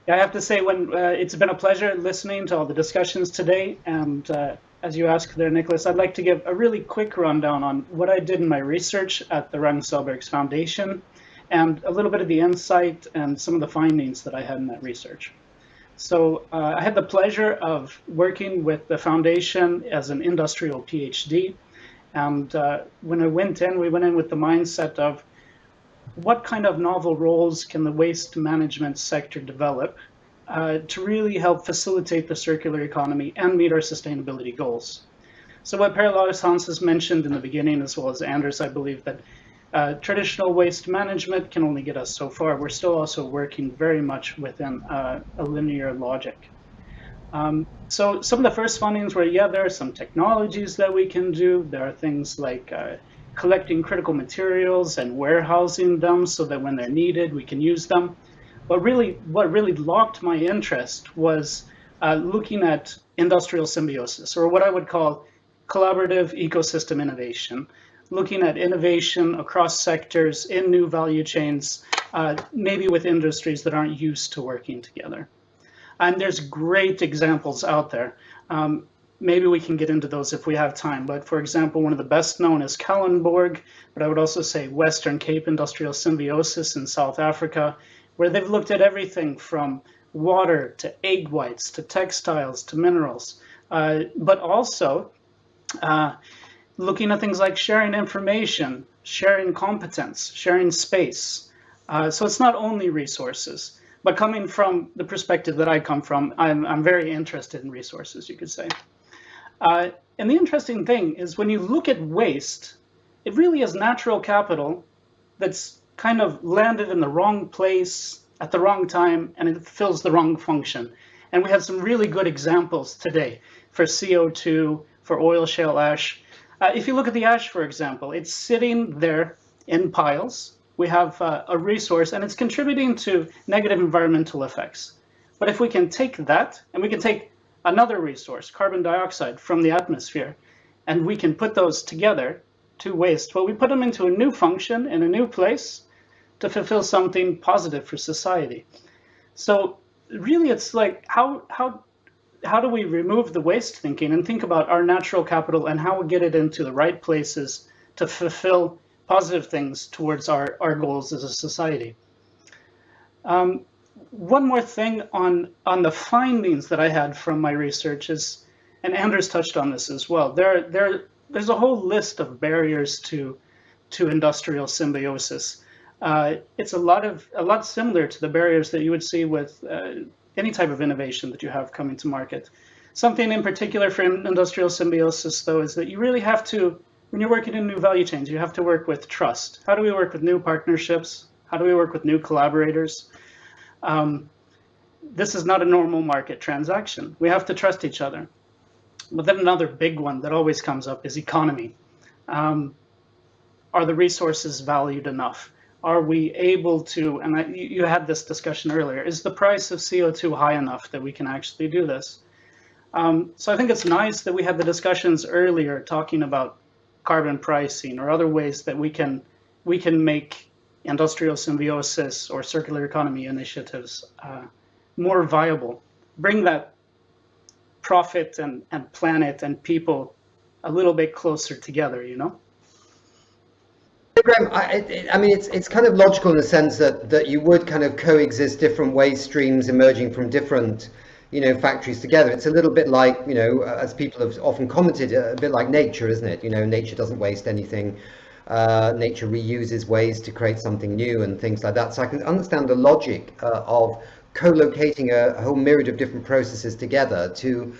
I have to say, it's been a pleasure listening to all the discussions today. And as you asked there, Nicholas, I'd like to give a really quick rundown on what I did in my research at the Ragn-Sells Foundation, and a little bit of the insight and some of the findings that I had in that research. So I had the pleasure of working with the foundation as an industrial PhD. And when we went in with the mindset of what kind of novel roles can the waste management sector develop to really help facilitate the circular economy and meet our sustainability goals. So what Per Larshans has mentioned in the beginning, as well as Anders, I believe that traditional waste management can only get us so far. We're still also working very much within a linear logic. So some of the first findings were, there are some technologies that we can do. There are things like collecting critical materials and warehousing them so that when they're needed, we can use them. But really, what really locked my interest was looking at industrial symbiosis, or what I would call collaborative ecosystem innovation, looking at innovation across sectors in new value chains, maybe with industries that aren't used to working together. And there's great examples out there. Maybe we can get into those if we have time. But for example, one of the best known is Kalundborg, but I would also say Western Cape Industrial Symbiosis in South Africa, where they've looked at everything from water to egg whites to textiles to minerals, but also looking at things like sharing information, sharing competence, sharing space. So it's not only resources, but coming from the perspective that I come from, I'm very interested in resources, you could say. And the interesting thing is when you look at waste, it really is natural capital that's kind of landed in the wrong place at the wrong time, and it fills the wrong function. And we have some really good examples today for CO2, for oil shale ash. If you look at the ash, for example, it's sitting there in piles. We have a resource, and it's contributing to negative environmental effects. But if we can take that, and we can take another resource, carbon dioxide from the atmosphere, and we can put those together to waste, well, we put them into a new function in a new place to fulfill something positive for society. So really, it's like, how do we remove the waste thinking and think about our natural capital and how we get it into the right places to fulfill positive things towards our goals as a society. One more thing on the findings that I had from my research is, and Anders touched on this as well, there's a whole list of barriers to industrial symbiosis. It's a lot similar to the barriers that you would see with any type of innovation that you have coming to market. Something in particular for industrial symbiosis, though, is that you really have to, when you're working in new value chains, you have to work with trust. How do we work with new partnerships? How do we work with new collaborators? This is not a normal market transaction. We have to trust each other. But then another big one that always comes up is economy. Are the resources valued enough? Are we able to, and you had this discussion earlier, is the price of CO2 high enough that we can actually do this? So I think it's nice that we had the discussions earlier talking about carbon pricing or other ways that we can make industrial symbiosis or circular economy initiatives more viable, bring that profit and planet and people a little bit closer together, you know? Graham, I mean, it's kind of logical in the sense that you would kind of coexist different waste streams emerging from different, factories together. It's a little bit like, as people have often commented, a bit like nature, isn't it? Nature doesn't waste anything. Nature reuses waste to create something new and things like that. So I can understand the logic of co-locating a whole myriad of different processes together to,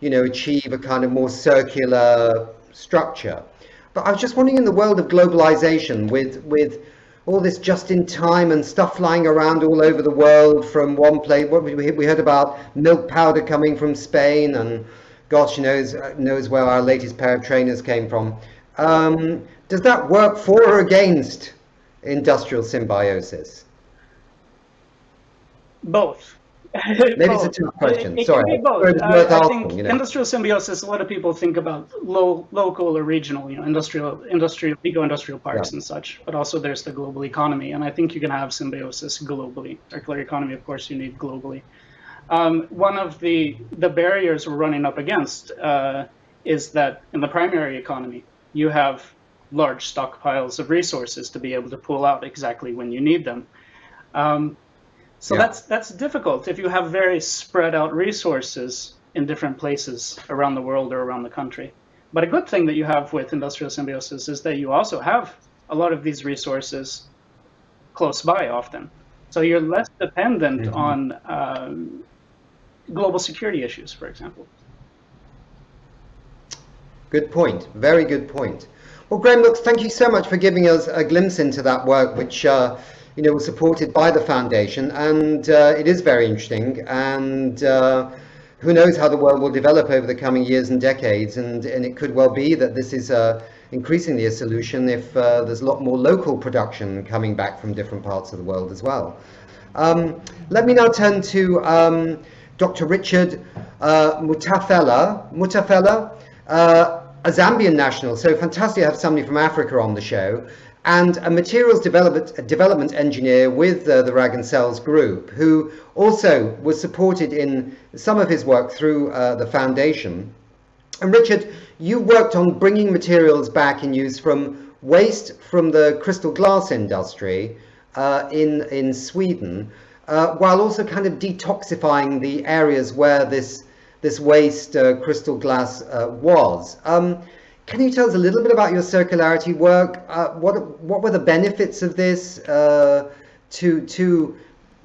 achieve a kind of more circular structure. But I was just wondering, in the world of globalization, with all this just-in-time and stuff flying around all over the world from one place, we heard about milk powder coming from Spain, and gosh knows where our latest pair of trainers came from. Does that work for or against industrial symbiosis? Both. Maybe it's a tough question. Sorry. I think industrial symbiosis, a lot of people think about local or regional, eco-industrial parks and such, but also there's the global economy. And I think you can have symbiosis globally. Circular economy, of course, you need globally. One of the barriers we're running up against is that in the primary economy, you have large stockpiles of resources to be able to pull out exactly when you need them. That's difficult if you have very spread out resources in different places around the world or around the country. But a good thing that you have with industrial symbiosis is that you also have a lot of these resources close by often. So you're less dependent on global security issues, for example. Good point. Very good point. Well, Graham, look, thank you so much for giving us a glimpse into that work, which was supported by the foundation, and it is very interesting. And who knows how the world will develop over the coming years and decades, and it could well be that this is increasingly a solution if there's a lot more local production coming back from different parts of the world as well. Let me now turn to Dr. Richard Mutafela, a Zambian national, so fantastic to have somebody from Africa on the show, and a materials development engineer with the Ragn-Sells group, who also was supported in some of his work through the foundation. And Richard, you worked on bringing materials back in use from waste from the crystal glass industry in Sweden, while also kind of detoxifying the areas where this waste crystal glass was. Can you tell us a little bit about your circularity work? What were the benefits of this to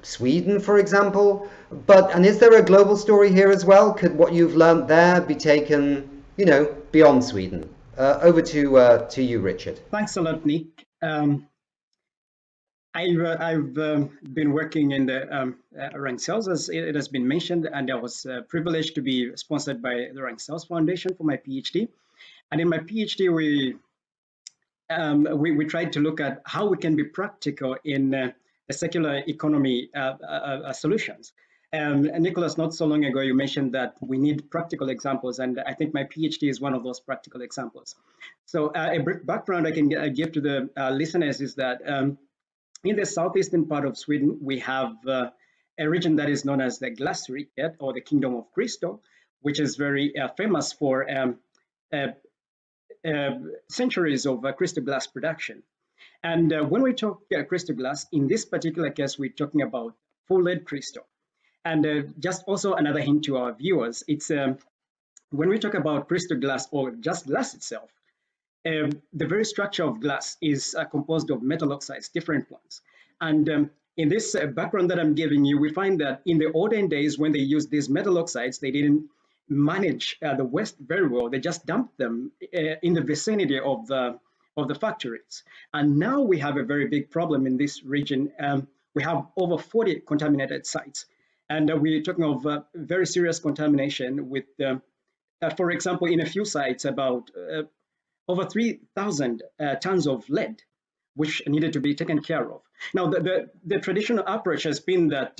Sweden, for example? And is there a global story here as well? Could what you've learned there be taken, beyond Sweden? Over to you, Richard. Thanks a lot, Nick. I've been working in the Ragn-Sells, as it has been mentioned, and I was privileged to be sponsored by the Ragn-Sells Foundation for my PhD. And in my PhD, we tried to look at how we can be practical in the circular economy solutions. Nicholas, not so long ago, you mentioned that we need practical examples, and I think my PhD is one of those practical examples. So a brief background I can give to the listeners is that in the southeastern part of Sweden, we have a region that is known as the Glassriket, or the Kingdom of Crystal, which is very famous for centuries of crystal glass production. And when we talk crystal glass, in this particular case, we're talking about full lead crystal. And just also another hint to our viewers, it's when we talk about crystal glass or just glass itself, the very structure of glass is composed of metal oxides, different ones. And in this background that I'm giving you, we find that in the olden days, when they used these metal oxides, they didn't manage the waste very well. They just dumped them in the vicinity of the factories. And now we have a very big problem in this region. We have over 40 contaminated sites. And we're talking of very serious contamination with, for example, in a few sites, about over 3,000 tons of lead, which needed to be taken care of. Now, the traditional approach has been that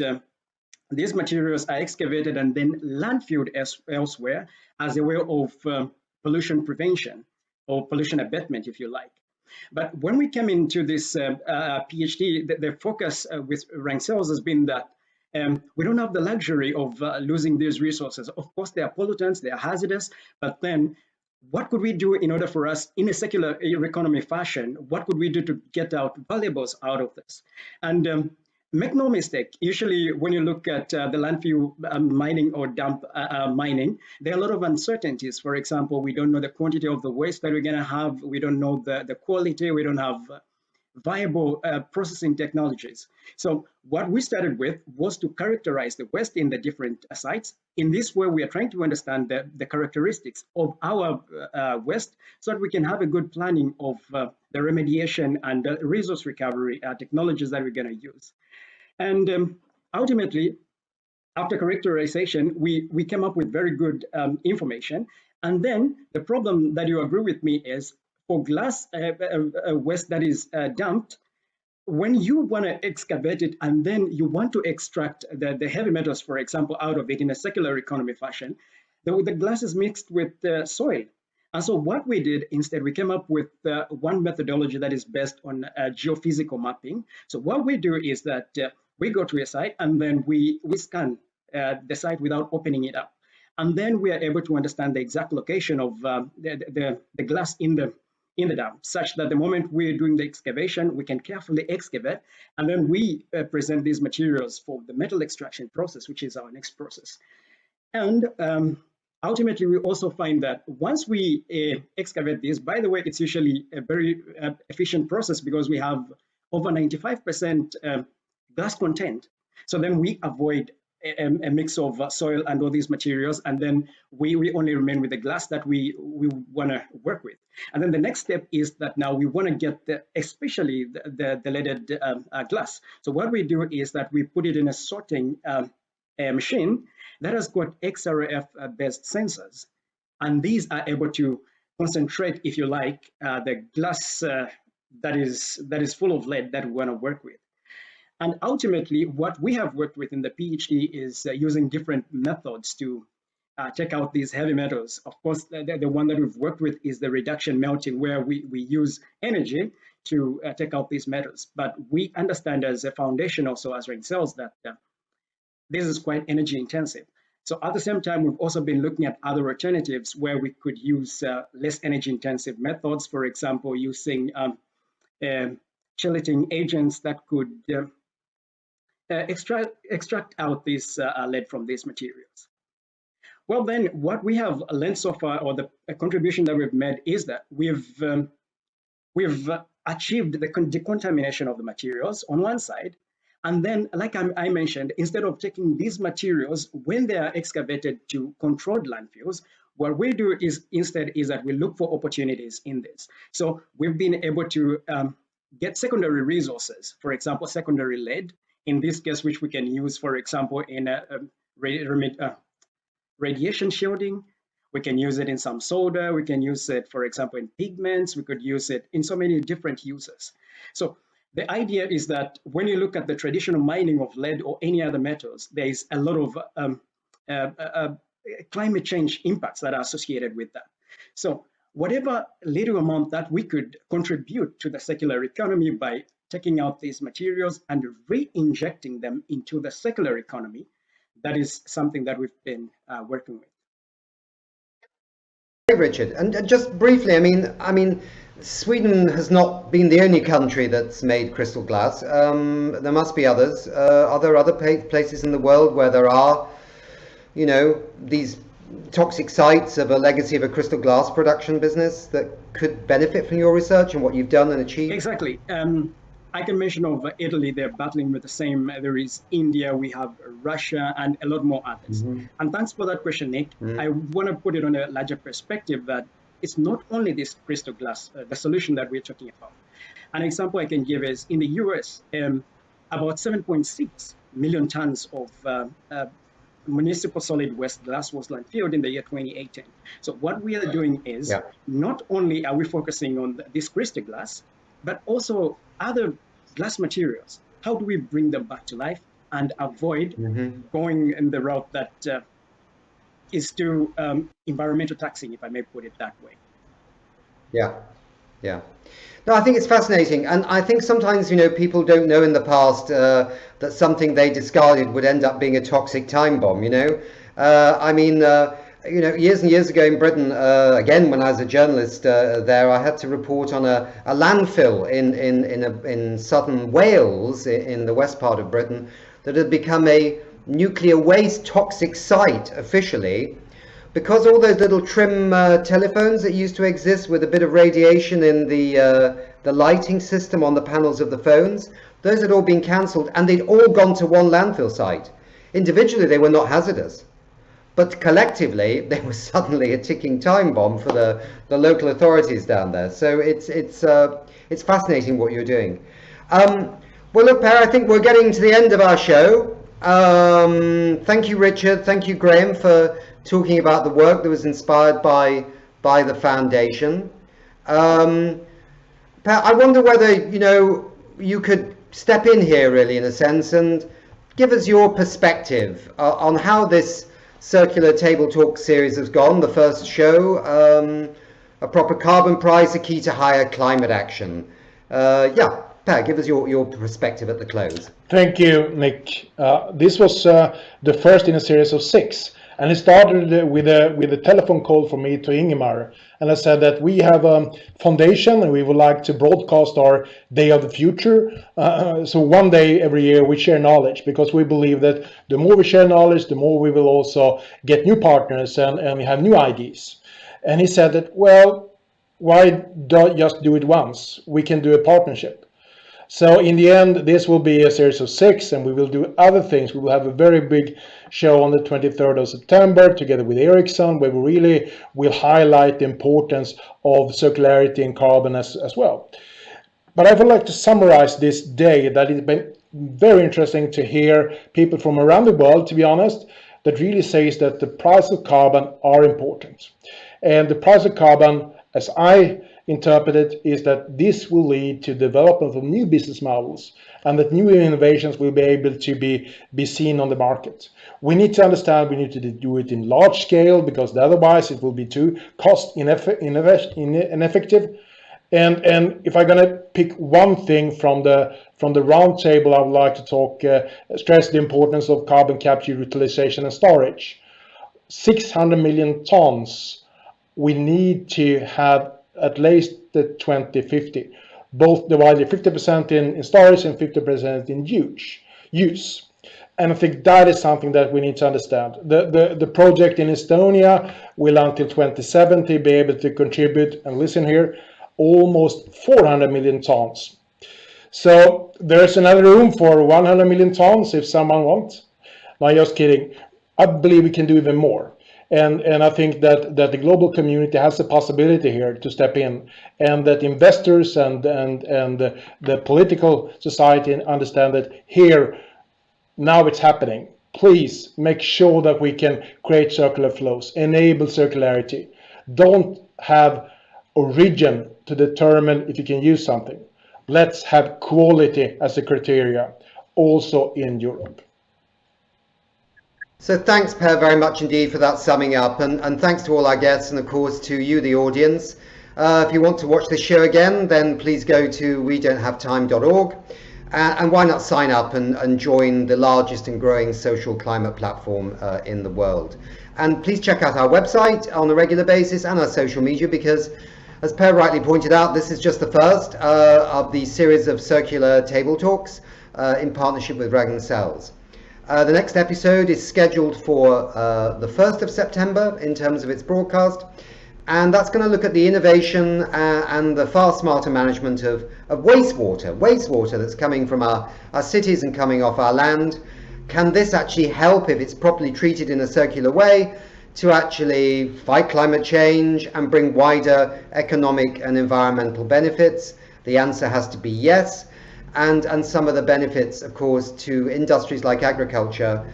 these materials are excavated and then landfilled elsewhere as a way of pollution prevention. or pollution abatement, if you like. But when we came into this PhD, the focus with Ragn-Sells has been that we don't have the luxury of losing these resources. Of course, they are pollutants, they are hazardous, but then what could we do in order for us, in a circular economy fashion, what could we do to get out valuables out of this? And make no mistake, usually when you look at the landfill mining or dump mining, there are a lot of uncertainties. For example, we don't know the quantity of the waste that we're going to have. We don't know the quality. We don't have viable processing technologies. So what we started with was to characterize the waste in the different sites. In this way, we are trying to understand the characteristics of our waste so that we can have a good planning of the remediation and resource recovery technologies that we're going to use. And ultimately, after characterization, we came up with very good information. And then the problem that you agree with me is for glass waste that is dumped, when you want to excavate it and then you want to extract the heavy metals, for example, out of it in a circular economy fashion, the glass is mixed with soil. And so what we did instead, we came up with one methodology that is based on geophysical mapping. So what we do is that we go to a site and then we scan the site without opening it up. And then we are able to understand the exact location of the glass in the dump, such that the moment we're doing the excavation, we can carefully excavate, and then we present these materials for the metal extraction process, which is our next process. And ultimately, we also find that once we excavate this, by the way, it's usually a very efficient process because we have over 95% glass content. So then we avoid a mix of soil and all these materials, and then we only remain with the glass that we want to work with. And then the next step is that now we want to get especially the leaded glass. So what we do is that we put it in a sorting machine that has got XRF based sensors, and these are able to concentrate, if you like, the glass that is full of lead that we want to work with. And ultimately, what we have worked with in the PhD is using different methods to take out these heavy metals. Of course, the one that we've worked with is the reduction melting, where we use energy to take out these metals. But we understand as a foundation also as Ragn-Sells that this is quite energy intensive. So at the same time, we've also been looking at other alternatives where we could use less energy intensive methods, for example, using chelating agents that could extract out this lead from these materials. Well, then what we have learned so far, or the contribution that we've made, is that we've achieved the decontamination of the materials on one side. And then, like I mentioned, instead of taking these materials when they are excavated to controlled landfills, what we do is instead is that we look for opportunities in this. So we've been able to get secondary resources, for example, secondary lead, in this case, which we can use, for example, in radiation shielding. We can use it in some soda. We can use it, for example, in pigments. We could use it in so many different uses. So the idea is that when you look at the traditional mining of lead or any other metals, there is a lot of climate change impacts that are associated with that. So whatever little amount that we could contribute to the circular economy by taking out these materials and re-injecting them into the circular economy, that is something that we've been working with. Hey, Richard, and just briefly, I mean, Sweden has not been the only country that's made crystal glass. There must be others. Are there other places in the world where there are, you know, these toxic sites of a legacy of a crystal glass production business that could benefit from your research and what you've done and achieved? Exactly. I can mention over Italy, they're battling with the same. There is India, we have Russia, and a lot more others. And thanks for that question, Nick. I want to put it on a larger perspective that it's not only this crystal glass, the solution that we're talking about. An example I can give is in the US, about 7.6 million tons of municipal solid waste glass was landfilled in the year 2018. So what we are doing is not only are we focusing on this crystal glass, but also other glass materials. How do we bring them back to life and avoid going in the route that is too environmental taxing, if I may put it that way? Yeah, yeah. No, I think it's fascinating, and I think sometimes, you know, people don't know in the past that something they discarded would end up being a toxic time bomb. You know, I mean, you know, years and years ago in Britain, again when I was a journalist there, I had to report on a landfill in southern Wales, in the west part of Britain, that had become a nuclear waste toxic site officially, because all those little trim telephones that used to exist with a bit of radiation in the lighting system on the panels of the phones, those had all been cancelled, and they'd all gone to one landfill site. Individually, they were not hazardous, but collectively, they were suddenly a ticking time bomb for the local authorities down there. So it's fascinating what you're doing. Well, look, Per, I think we're getting to the end of our show. Thank you, Richard. Thank you, Graham, for talking about the work that was inspired by the foundation. Per, I wonder whether, you know, you could step in here really in a sense and give us your perspective on how this Circular Table Talk series has gone. The first show, a proper carbon price, a key to higher climate action. Yeah, Per, give us your perspective at the close. Thank you, Nick. This was the first in a series of 6. And it started with a telephone call from me to Ingemar, and I said that we have a foundation and we would like to broadcast our Day of the Future. So one day every year we share knowledge, because we believe that the more we share knowledge, the more we will also get new partners and we have new ideas. And he said that, well, why don't just do it once? We can do a partnership. So in the end, this will be a series of 6, and we will do other things. We will have a very big show on the 23rd of September together with Ericsson, where we really will highlight the importance of circularity and carbon as well. But I would like to summarize this day, that it's been very interesting to hear people from around the world, to be honest, that really says that the price of carbon are important. And the price of carbon, as I interpret it, is that this will lead to development of new business models, and that new innovations will be able to be seen on the market. We need to understand we need to do it in large scale, because otherwise it will be too cost ineffective. And if I'm going to pick one thing from the round table, I would like to stress the importance of carbon capture, utilization and storage. 600 million tons we need to have at least the 2050, both divided 50% in storage and 50% in use. And I think that is something that we need to understand. The project in Estonia will until 2070 be able to contribute, and listen here, almost 400 million tons. So there's another room for 100 million tons if someone wants. No, just kidding. I believe we can do even more. And I think that the global community has the possibility here to step in, and that investors and the political society understand that here, now it's happening. Please make sure that we can create circular flows, enable circularity. Don't have origin to determine if you can use something. Let's have quality as a criteria, also in Europe. So thanks, Per, very much indeed for that summing up, and thanks to all our guests, and of course to you, the audience. If you want to watch the show again, then please go to wedon'thavetime.org, and why not sign up and join the largest and growing social climate platform in the world. And please check out our website on a regular basis and our social media, because as Per rightly pointed out, this is just the first of the series of circular table talks in partnership with Ragn-Sells. The next episode is scheduled for the 1st of September in terms of its broadcast, and that's going to look at the innovation and the far smarter management of wastewater that's coming from our cities and coming off our land. Can this actually help, if it's properly treated in a circular way, to actually fight climate change and bring wider economic and environmental benefits? The answer has to be yes. And some of the benefits, of course, to industries like agriculture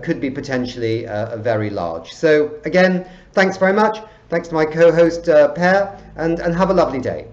could be potentially very large. So again, thanks very much. Thanks to my co-host Per, and have a lovely day.